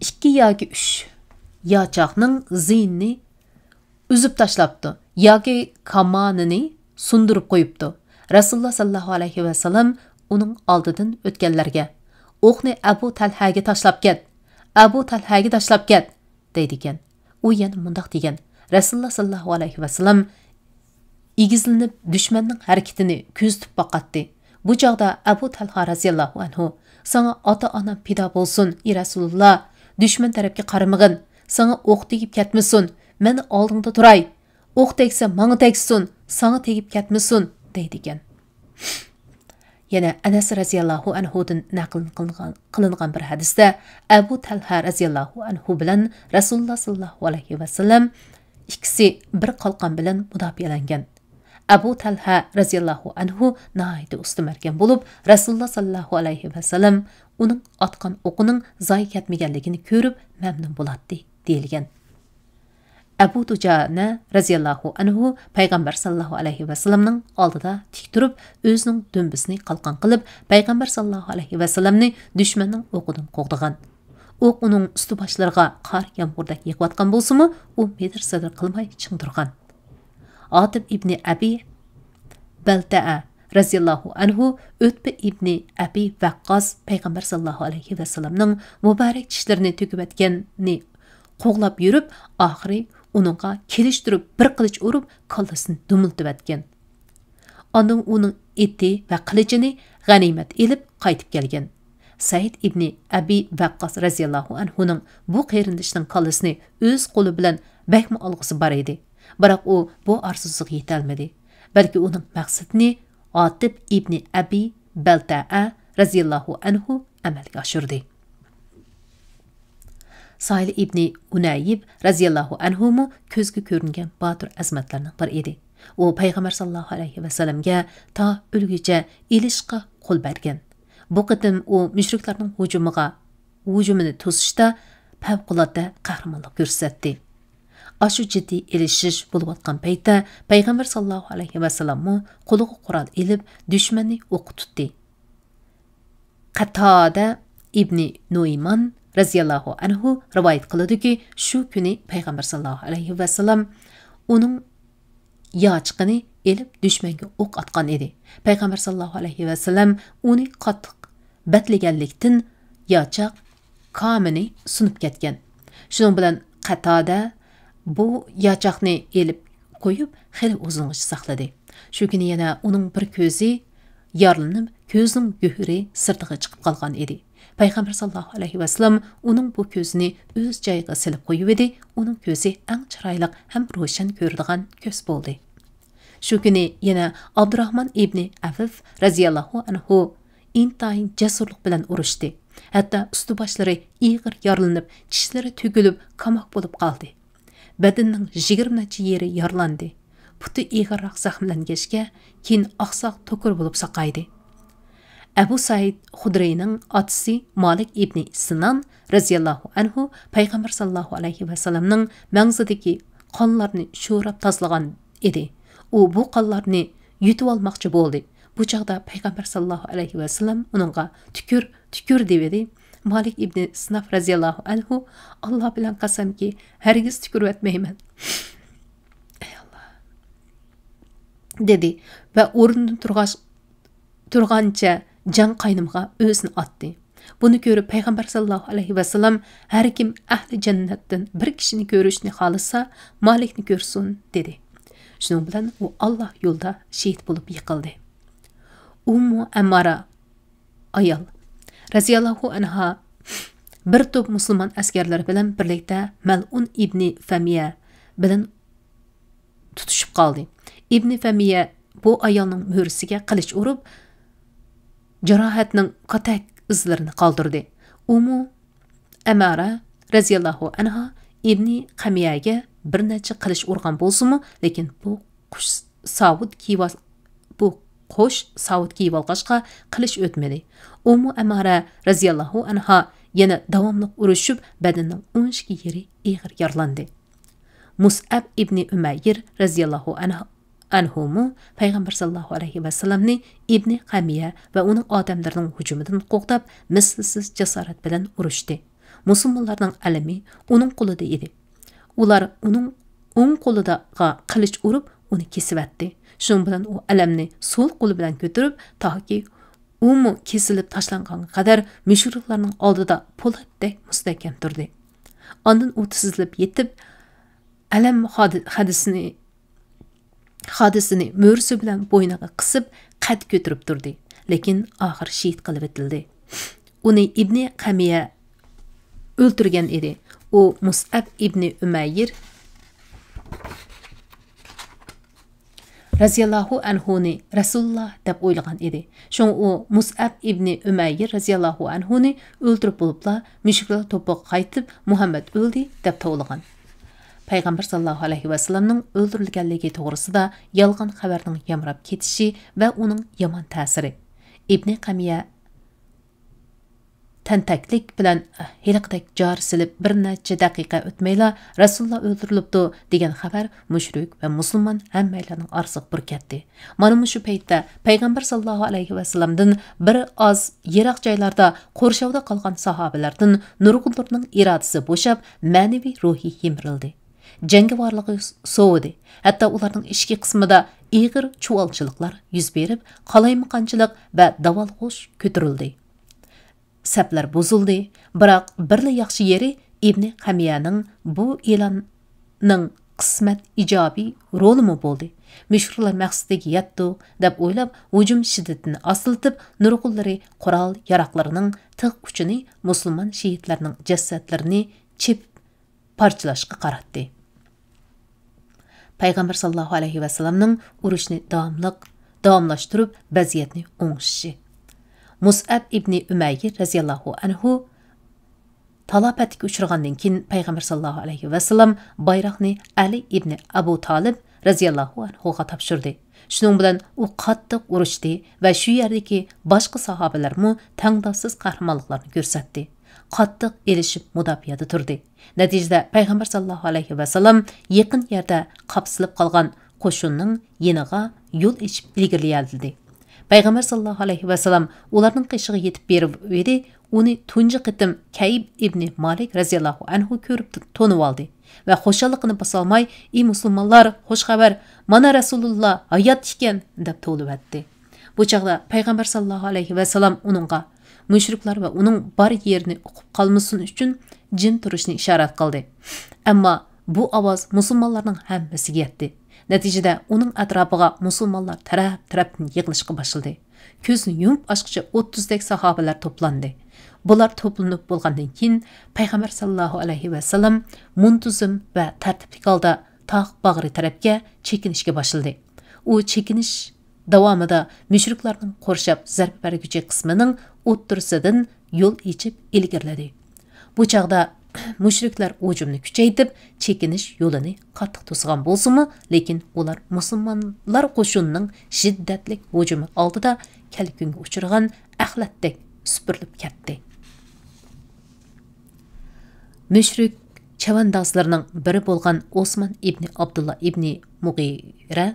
2 yoki 3 yachoqning zinni uzib tashlabdi yoki kamonini sundirib qo'yibdi. Rasululloh sallallohu alayhi va sallam uning oldidan o'tganlarga: "O'qni Abu Talhaga tashlab ket. Abu Talhaga tashlab ket" deydi ekan. U yana mundaq degan: Rasululloh sallallohu alayhi va sallam igizlanib dushmanning harakatini ko'zitib boqatdi. Bu chog'da Abu Talha raziyallohu anhu: "Sana ota-onam pido bo'lsin, ey Rasululloh, dushman tarafga qaramag'in. Sana o'q tegib ketmasin. Men oldingda turay. O'q tegsa menga tegsin, sana tegib ketmasin" deydi ekan. Yana Anas raziyallohu anhudan naql qilingan bir hadisda Abu Talha raziyallohu anhu bilan Rasululloh sallallohu alayhi va sallam ikkisi bir qalqon bilan mudofialangan. Abu Talha raziyallohu anhu nahayda ustimarkan bo'lib, Rasululloh sallallohu alayhi va sallam uning otgan o'qining zoyi ketmaganligini ko'rib mamnun bo'ladi deyilgan. Abu Dujana raziyallohu anhu payg'ambar sallallohu alayhi va sallamning oldida tik turib, o'zining dumbisini qalqon qilib, payg'ambar sallallohu alayhi va sallamni dushmanning o'qidan qo'g'digan. O'q uning usti boshlariga qor yomg'irdak yig'ayotgan bo'lsa-mu, u medr-sadr qilmay ching turgan. Atib ibn Abi Balta'a raziyallohu anhu Utba ibn Abi Waqqas payg'ambar sallallohu alayhi va sallamning muborak tishlarini to'kib atganini qo'g'lab yurib, oxiri uningga kelishtirib bir qilich urib, kallasini dumiltib atgan. Ondan uning eti va qilichini g'animat elib qaytib kelgan. Said ibn Abi Waqqas raziyallohu anhuning bu qarindishning kallasini o'z qo'li bilan bakma olg'isi bar edi. Biroq u bu arzusiga yetolmadi. Balki uning maqsadini Atib ibn Abi Balta'a raziyallohu anhu amalga oshirdi. Sail ibn Unayib raziyallohu anhu mu ko'zga ko'ringan botir azmatlarning bir edi. U payg'ambar sallallohu alayhi va sallamga ta o'lguncha ilishqa qo'l bergan. Bu qitim u mushriklarning hujumini to'sishda favqulodda qahramonlik ko'rsatdi. Ashu jiddiy ilishish bo'layotgan paytda payg'ambar sallallohu alayhi va sallam qo'liga qurol ilib dushmanni o'q tutdi. Qatada ibn Nuayman raziyallohu anhu rivoyat qiladi-ki, shu kuni payg'ambar sallallohu alayhi va sallam uning yochiqini elib düşmanga o'q atgan edi. Payg'ambar sallallohu alayhi va sallam uni qattiq batlaganlikdan yochoq kamini sunib ketgan. Shuning bilan Qatada bu yochoqni elib qo'yib xili uzungacha saqladi. Shu kuni yana uning bir ko'zi yaralanib, ko'zining go'hiri sirtiga chiqib qolgan edi. Payg'ambar sallallohu alayhi va sallam uning bu ko'zini o'z joyiga silib qo'yib edi. Uning ko'zi eng chiroyli ham ro'shan ko'radigan ko'z bo'ldi. Shu kuni yana Abdurrahman ibn Afif radhiyallohu anhu intayin jasurlik bilan urushdi. Hatto usti boshlari ig'ir yaralanib, tishlari tugilib, qamoq bo'lib qoldi. Badanining 20 necha yeri yaralandi. Puti ig'irroq zaxmlangachga, keyin oqsoq to'kur bo'lib saqaydi. Abu Said Xudriyning otasi Malik ibn Sinan radhiyallohu anhu Payg'ambar sallallohu alayhi va sallamning mangzidagi qonlarni sho'rab tozlagan edi. U bu qonlarni yutib olmoqchi bo'ldi. Bu chaqda Payg'ambar sallallohu alayhi va sallam uningga tukur dedi. Malik ibn Sinaf radhiyallohu anhu Alloh bilan qasamki, hargiz tukurib etmayman. Ey Alloh, dedi va o'rnidan turgancha jan qaynimga o'zini otdi. Buni ko'rib Payg'ambar sallallohu alayhi va sallam har kim ahli jannatdan bir kishini ko'rishni xohlasa, Malikni ko'rsin, dedi. Shuning bilan u Alloh yo'lda shahid bo'lib yiqildi. Ummu Ammara ayol raziyallohu anha bir to'p musulmon askarlar bilan birlikda Mal'un ibn Famiya bilan tutishib qoldi. Ibn Famiya bu ayolning mo'risiga qilich urib, jarohatning qatak izlarini qoldirdi. Ummu Ammara raziyallohu anha ibn Qamiyaga bir necha qilich urgan bo'lsa-mu, lekin bu qush savut kiyib olg'achqa qilich o'tmadi. Ummu Ammara raziyallohu anha yana davomli urushib, badanining 12 yeri ig'ir yaralandi. Mus'ab ibn Umayr raziyallohu anhu Payg'ambar sallallohu alayhi va sallamni ibn Qamiya va uning odamlarining hujumidan qo'rqib, mislsiz jasorat bilan urushdi. Musulmonlarning alami uning qo'lida edi. Ular uning o'ng qo'liga qilich urib, uni kesib etdi. Shuning bilan u alamni so'l qo'li bilan ko'tarib, toki u kesilib tashlangan qadar mushriklarning oldida po'latdek mustahkam turdi. Ondan u tizilib yetib, alam hadisini mo'risi bilan bo'yniga qisib, qad ko'tarib turdi. Lekin oxir shahid qilib etildi. Uni ibn Qamiya o'ltirgan edi. U Mus'ab ibn Umayr raziyallohu anhuni Rasululloh deb o'ylagan edi. Shunga u Mus'ab ibn Umayr raziyallohu anhuni o'ldirib bo'libla, mushriklar to'piga qaytib, Muhammad o'ldi deb tovlagan. Payg'ambar sallallohu alayhi va sallamning o'ldirilganligi to'g'risida yolg'on xabarning yamrab ketishi va uning yomon ta'siri. Ibn Qamiya tantaklik bilan hiliqdek jar silib bir necha daqiqa o'tmayla Rasululloh o'ldirilibdi degan xabar mushrik va musulmon hammalarning orasiga burkatdi. Mana shu paytda Payg'ambar sallallohu alayhi va sallamdan bir oz yiroq joylarda qo'rshovda qolgan sahobalardan nurg'unlarning irodasi bo'shab, ma'naviy ruhi yemirildi. Jangovarligi sovidi. Hatto ularning ichki qismida ig'ir chuvalchiliklar yuz berib, qalaymaqonchilik va davolg'ush ko'tarildi. Saplar buzildi, biroq birli yaxshi yeri Ibn Qamiyaning bu e'lonning qismat ijobiy rolimi bo'ldi. Mushriklar maqsadiga yetdi deb o'ylab, hujum shiddatini osiltib, nurg'unlari qurol yaroqlarining tig' uchini musulmon shahidlarning jasadlarini chip parchalashga qaratdi. Payg'ambar sallallohu alayhi va sallamning urushni davomlashtirib, vaziyatni o'ng'ishi. Mus'ab ibn Umayr raziyallohu anhu talafotga uchragandan keyin Payg'ambar sallallohu alayhi va sallam bayroqni Ali ibn Abu Talib raziyallohu anhuga topshirdi. Shuning bilan u qattiq urushdi va shu yerdagi boshqa sahobalarmu tangdosiz qahramonliklarni ko'rsatdi. Qattiq elishib mudofiyada turdi. Natijada Payg'ambar sallallohu alayhi va sallam yaqin yerda qapsilib qolgan qo'shinning yeniga yo'l ochib ilgarilaydi. Payg'ambar sallallohu alayhi va sallam ularning qishig'iga yetib berib edi, uni tunji qitim Kayb ibn Malik raziyallohu anhu ko'rib tonib oldi. va xushalligini basolmay, "Ey musulmonlar, xush xabar, mana Rasululloh hayot ekan" deb to'livatdi. Bu chaqda payg'ambar sallallohu alayhi va sallam uningga mushriklar va uning bar yerini o'qib qolmasin uchun jim turishni ishorat qildi. Ammo bu ovoz musulmonlarning hammasiga yetdi. Natijada uning atrofiga musulmonlar taraf-tarafdan yig'ilishga boshladi. Ko'zni yumib ochqicha 30 dak sahobalar to'plandi. Bular to'planib bo'lgandan keyin payg'ambar sallallohu alayhi va sallam muntazam va tartibli holda tog' bag'ri tarafga chekinishga boshladi. U chekinish davomida mushriklarning qurshab zarb berguchi qismining o'ttirisidan yo'l ichib ilgirladi. Bu chaqda mushriklar hujumni kuchaytirib, chekinish yo'lini qattiq to'sgan bo'lsa-mu, lekin ular musulmonlar qo'shinining shiddatli hujumi oldida kalkunga uchragan axlatdek supurilib ketdi. Mushrik chavandozlarning biri bo'lgan Osman ibn Abdullah ibn Mughira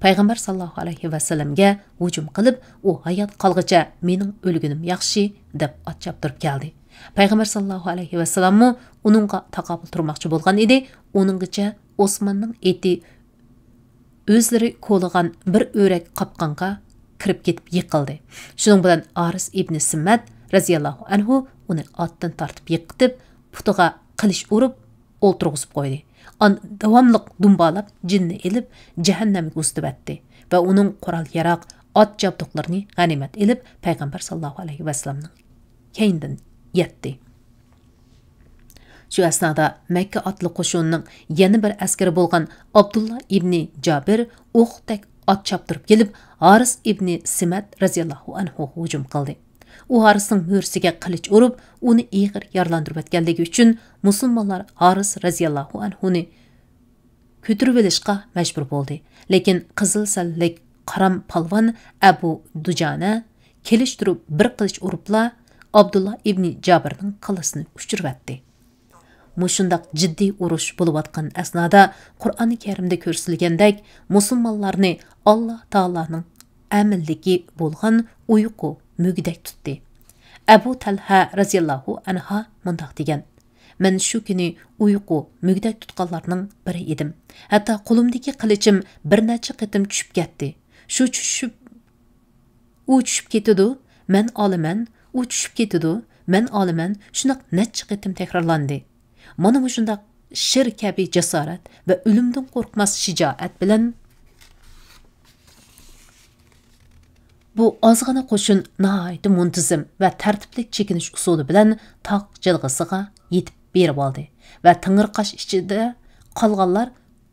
payg'ambar sallallohu alayhi va sallamga hujum qilib, u hayot qolgacha mening o'lgunim yaxshi deb atchab turib keldi. Payg'ambar sallallohu alayhi va sallam uningga taqobil turmoqchi bo'lgan edi. Uninggacha Osmanning eti o'zlari qo'ligan bir o'rak qopqonga kirib ketib yiqildi. Shuning bilan Aris ibn Simmat raziyallohu anhu uni otdan tortib yiqitib, putiga qilich urib o'ltirg'izib qo'ydi. Davomliq dumbalab jinni elib jahannamga ustibatdi va uning qurol yaroq ot jabduqlarini g'animat elib payg'ambar sallallohu alayhi va sallamning keyindan yetdi. Shu asnoda Makka otli qo'shinining yana bir askari bo'lgan Abdullah ibn Jabir o'qdek ot choptirib kelib, Haris ibn Simat raziyallohu anhu hujum qildi. U Harisning mo'rsiga qilich urib, uni ig'ir yaralantirib o'tganligi uchun musulmonlar Haris raziyallohu anhuni ko'tirib olishga majbur bo'ldi. Lekin qizil sallik qaram palvon Abu Dujana kelishtirib bir qilich uribla Abdullah ibn Jabirning qilisini uchirvatdi. Mushundaq jiddiy urush bo'lib atgan asnoda Qur'oni Karimda ko'rsatilgandek musulmonlarni Alloh taolaning amilligi bo'lgan uyqu mügdek tutdi. Abu Talha raziyallohu anha mundaq degan: "Men shu kuni uyqu mügdek tutqanlarning biri edim. Hatto qo'limdagi qilichim bir necha qitim tushib ketdi. Shu tushib ketidi, men olaman, u tushib ketidi, men olaman, shunaq necha qitim takrorlandi. Mana bu shundaq shir kabi jasorat va o'limdan qo'rqmas shijoat bilan bu ozg'ina qo'shin nihoyat muntazam va tartibli chekinish usuli bilan tog' jilg'isiga yetib berib oldi va tingirqash ichida qolganlar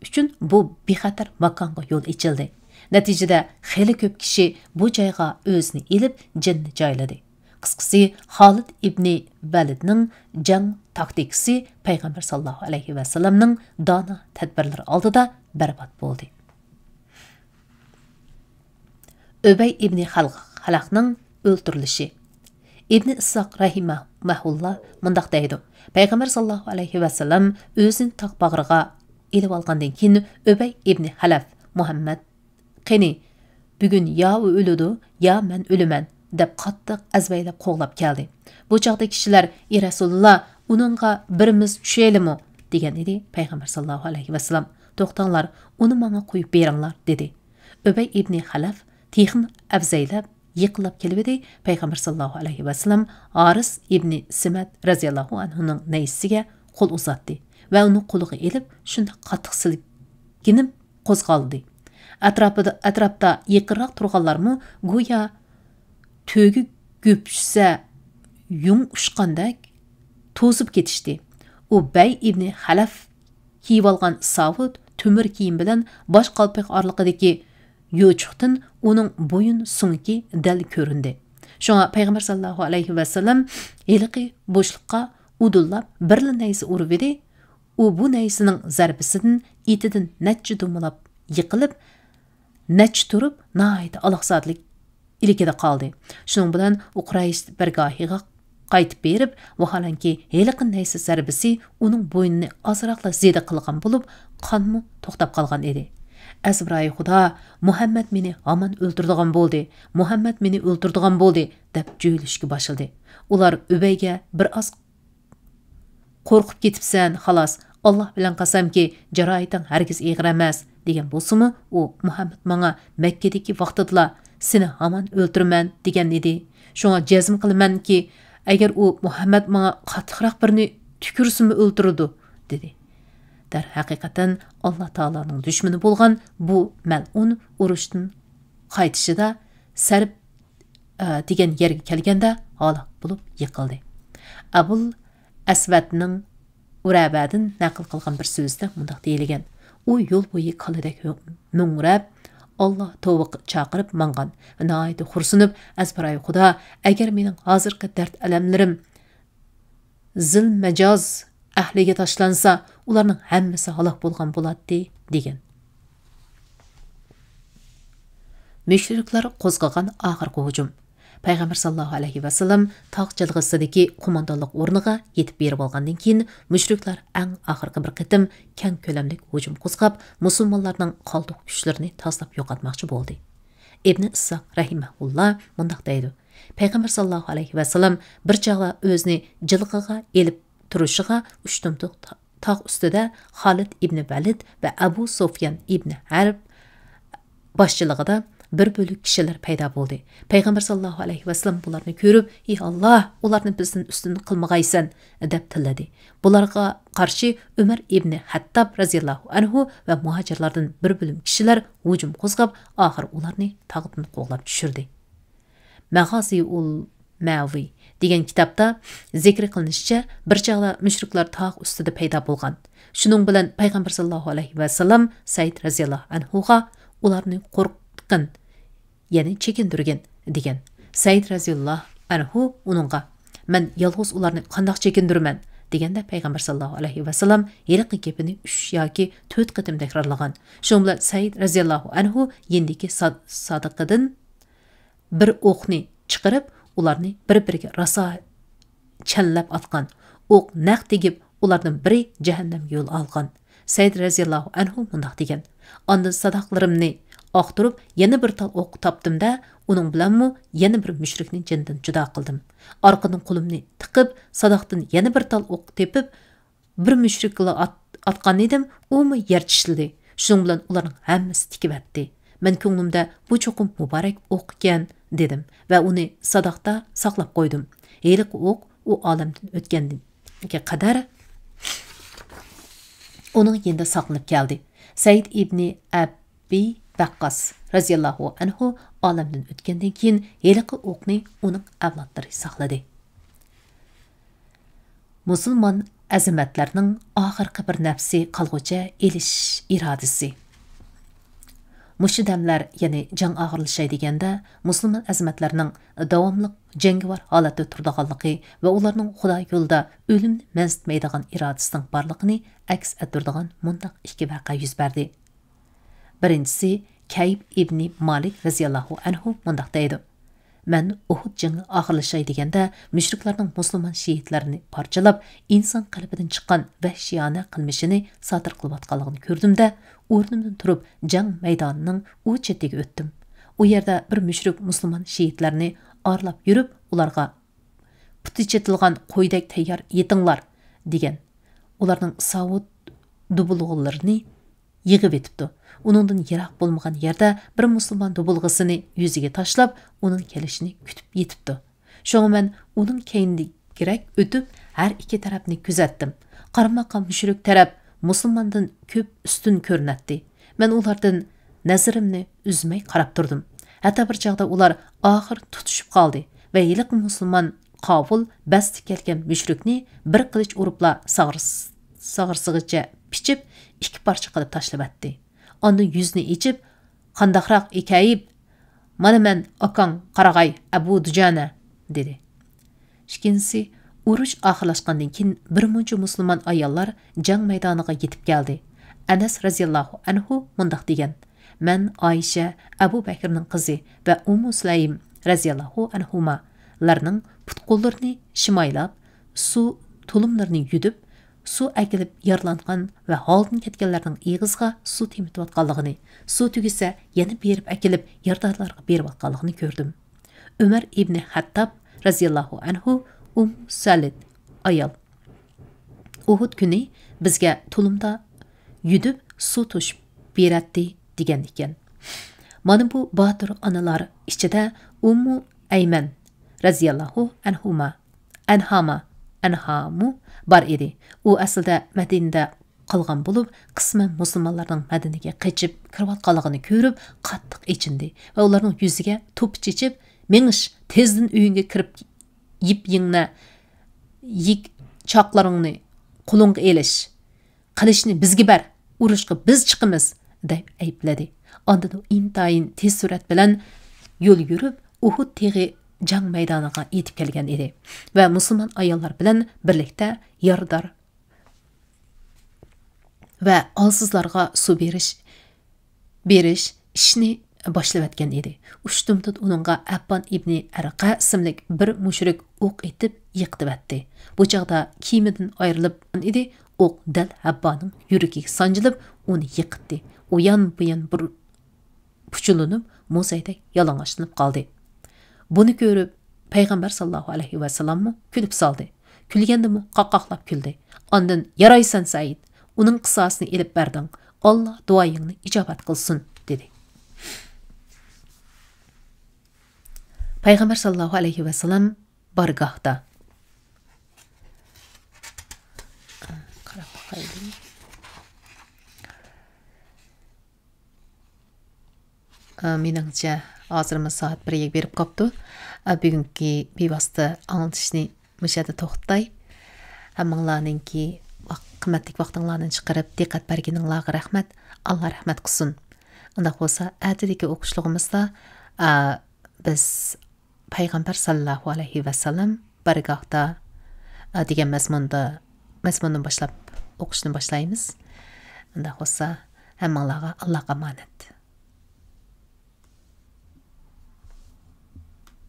uchun bu bexatar makonga yo'l ochildi. Natijada xeyli ko'p kishi bu joyga o'zini ilib jinni joyladi. Qisqasi, Xolid ibn Validning jang taktikasi payg'ambar sallallohu alayhi va sallamning dono tadbirlari oldida barbod bo'ldi. Öbey ibn Xalaqning o'ltirilishi. Ibn Issoq rahimahulloh mundaq deydi: Payg'ambar sallallohu alayhi va sallam o'zini tog' bag'riga elib olgandan keyin Öbey ibn Xalaf Muhammad qani bugun yo u o'ladi, yo men o'laman deb qattiq azbaylab qo'g'lab keldi. Bu chaqda kishilar: "Ey Rasululloh, uningga birimiz tushaylikmi?" degan edi. Payg'ambar sallallohu alayhi va sallam: "To'xtanglar, uni menga qo'yib beringlar" dedi. Öbey ibn Xalaf texim avzaylab yiqilib kelibdi. Payg'ambar sallallohu alayhi va sallam Aris ibn Simat raziyallohu anhuning naysiga qo'l uzatdi va uni qo'liga elib shunda qattiq silkinib qo'zg'aldi. Atrofda yaqinroq turganlarmi go'yo to'gi go'pishsa yung ushqandek to'zib ketishdi. U Bay ibn Xalaf kiyib olgan savut to'mir kiyim bilan bosh qalpoq orliqidagi yo'chuqdan uning bo'yin so'ngi dal ko'rindi. Shunga payg'ambar sallallohu alayhi va sallam eliqi bo'shliqqa udullab birli naysi urib edi. U bu naysining zarbisidan itidan necha dumlab yiqilib, necha turib nihoyat aloqsizlik ilikida qoldi. Shuning bilan u Quraysh bargohiga qaytib berib, vaholanki eliqi naysi zarbisi uning bo'ynini ozroqla zeda qilgan bo'lib, qonmi to'xtab qolgan edi. Azbray Xudo, Muhammad meni aman o'ldirdigan bo'ldi. Muhammad meni o'ldirdigan bo'ldi deb jo'ylashga boshladi. Ular Öbeyga bir oz qo'rqib ketibsan, xolos, Allah bilan qasamki, jarohating hargiz ig'ir emas degan bo'lsa-mu, u Muhammad menga Makkadagi vaqtida seni hamon o'ltiraman degan edi. Shunga jazm qilamanki, agar u Muhammad menga qattiqroq birini tükürsimi o'ltirdi dedi. Dar haqiqatan Allah Taalaning dushmani bo'lgan bu mal'un urushdan qaytishida Sarb degan yerga kelganda halok bo'lib yiqildi. Abul Aswadning Urabadin naql qilgan bir so'zda mundaq deyilgan: u yo'l bo'yi qalidek mungrab Allah tavba chaqirib mangan. Nihoyat xursunib azbaray Xudo, agar mening hozirgi dard alamlarim zil majoz ahliga tashlansa, ularning hammasi halok bo'lgan bo'ladi degan. Müşriklar qo'zg'agan oxirgi hujum. Payg'ambar sallallohu alayhi va sallam tog' jilg'isidagi qo'mondonlik o'rniga yetib berib olgandan keyin mushriklar eng oxirgi bir qitim keng ko'lamli hujum qo'zg'ab, musulmonlarning qoldiq kuchlarini tozalab yo'qotmoqchi bo'ldi. Ibn Issoq rahimahulloh mundaq deydi: Payg'ambar sallallohu alayhi va sallam bir chog'da o'zini jilg'iga elib turishiga uchtumtuq tog' ustida Xolid ibn Valid va Abu Sufyan ibn Harb boshchiligida bir bo'lik kishilar paydo bo'ldi. Payg'ambar sallallohu alayhi va sallam bularni ko'rib, "Ey Alloh, ularni bizdan ustun qilmag'aysan" deb tiladi. Bularga qarshi Umar ibn Hattob raziyallohu anhu va muhojirlardan bir bo'lim kishilar hujum qo'zg'ab, oxir ularni tog'dan qo'g'lab tushirdi. Mag'aziul Mavi degan kitobda zikr qilinishicha, bir chog'da mushriklar tog' ustida paydo bo'lgan. Shuning bilan Payg'ambar sallallohu alayhi va sallam Said raziyallohu anhuga ularni qo'rqitgan, ya'ni chekindirgan degan. Said raziyallohu anhu uningga: "Men yolg'iz ularni qandoq chekindirman?" deganda Payg'ambar sallallohu alayhi va sallam yiliqi gapini 3 yoki 4 qatim takrorlagan. Shuning bilan Said raziyallohu anhu yendiki sodiqidan bir o'qni chiqarib, ularni bir-biriga raso challab atgan. O'q naq tegib, ulardan biri jahannamga yo'l olgan. Said raziyallohu anhu mundaq degan: "Ondan sadoqlarimni oqtirib, yana bir tal o'q topdim-da, uning bilanmi yana bir mushrikning jinidan judo qildim. Orqadan qo'limni tiqib, sadoqdan yana bir tal o'q tepib, bir mushrikga atgan edim, u yer tishildi. Shuning bilan ularning hammasi tikibatdi. Men ko'nglimda bu cho'qim muborak o'q ekan dedim va uni sadoqda saqlab qo'ydim. Heliq o'q u olamdan o'tganga qadar uning yenda saqlanib keldi." Said ibn Abi Baqqas raziyallohu anhu olamdan o'tgandan keyin heliqi o'qni uning avlodlari saqladi. Musulmon azimatlarning oxirgi bir nafsi qolg'ucha elish irodasi. Mushidamlar, ya'ni jang og'irlashay deganda, musulmon azimatlarining davomli jangovar holatda turdiganligi va ularning Xudo yo'lida o'limni mansitmaydigan irodasining borligini aks ettiradigan mundaq ikki voqea yuz berdi. Birinchisi, Kayb ibn Malik raziyallohu anhu mundaq deydi: "Men Uhud jangi og'irlashay deganda, mushriklarning musulmon shehidlarini parchalab, inson qalbidan chiqqan vahshiyona qilmishini sodir qilayotganligini ko'rdimda, o'rnimdan turib jang maydonining u chetiga o'tdim. U yerda bir mushrik musulmon shehidlarini orlab yurib, ularga puti chetilgan qo'ydek tayyor yetinglar degan. Ularning savut dubulg'ularini yig'ib etibdi. Uningdan yiroq bo'lmagan yerda bir musulmon dubulg'isini yuziga tashlab, uning kelishini kutib yetibdi. Shunga men uning keyindigirak o'tib, har ikki tarafni kuzatdim. Qaramaqqan mushrik taraf musulmondan ko'p ustun ko'rinadi. Men ulardan nazarimni uzmay qarab turdim. Hatto bir chog'da ular oxir tutishib qoldi va yiliq musulmon qovul basti kelgan mushrikni bir qilich uribla sag'irsig'icha pichib, ikki parcha qilib tashlab atdi. Ondan yuzni ichib, "Qandaqroq ekayib, mana men akang qarag'ay Abu Dujana" dedi. Ikkinchisi, urush oxirlashgandan keyin bir muncha musulmon ayollar jang maydoniga yetib keldi. Anas raziyallohu anhu mundaq degan: "Men Oysha, Abu Bakrning qizi va Sulaym raziyallohu anhumalarning putqo'llarini shimoylab, suv tulumlarini yudib, suv akilib yaralangan va holdan ketganlarning ig'izga suv temitayotganligini, suv tugisa yana berib akilib yardorlarga berayotganligini ko'rdim." Umar ibn Hattob raziyallohu anhu Salid ayol: "Uhud kuni bizga tulumda yudib suv to'shib beradi degan ekan. Mana bu botir onalar ichida Ummu Ayman raziyallohu anhamu bor edi. U aslida Madinada qolgan bo'lib, qisman musulmonlarning Madinaga qochib kirayotganligini ko'rib, qattiq echindi va ularning yuziga to'p chechib, "Mengish, tezdan uyingga kirib yip yingna, yik choqlaringni qo'lingga elish, qilishni bizga ber, urushga biz chiqamiz" deb aybladi. Ondan u intayin tez surat bilan yo'l yurib, Uhud teg'i jang maydoniga yetib kelgan edi va musulmon ayollar bilan birlikda yordar va olsizlarga suv berish ishni boshlab o'tgan edi. Ushtumtut uningga Abbon ibn Arqa ismli bir mushrik o'q etib yiqitib o'tdi. Bu chaqda kiyimidan ayrilib edi, o'q dal Abbonning yuragiga sanjilib, uni yiqitdi. U yan-bu-yan bir puchulinib, muzayda yalang'ochlanib qoldi. Buni ko'rib payg'ambar sallallohu alayhi va sallam kulib soldi. Kulgandimi qaqoqlab kuldi. Ondan "Yaraysan Said, uning qisosini elib berding. Alloh duoyingni ijobat qilsin" dedi. Payg'ambar sallallohu alayhi va sallam bargohda qarab qo'ydim. Meningcha hozirmi soat 1ga berib qopti. Bugungi bevosita anglitishni mushada to'xtay. Hammanglarningki qimmatli vaqtinglarni chiqarib diqqat berganinglarga rahmat. Alloh rahmat qilsin. Unda bo'lsa, atidagi o'qishligimizda biz payg'ambar sallallohu alayhi va sallam bargohda degan mazmundan boshlab o'qishni boshlaymiz. Unda bo'lsa, hammanglarga Allohga omonat.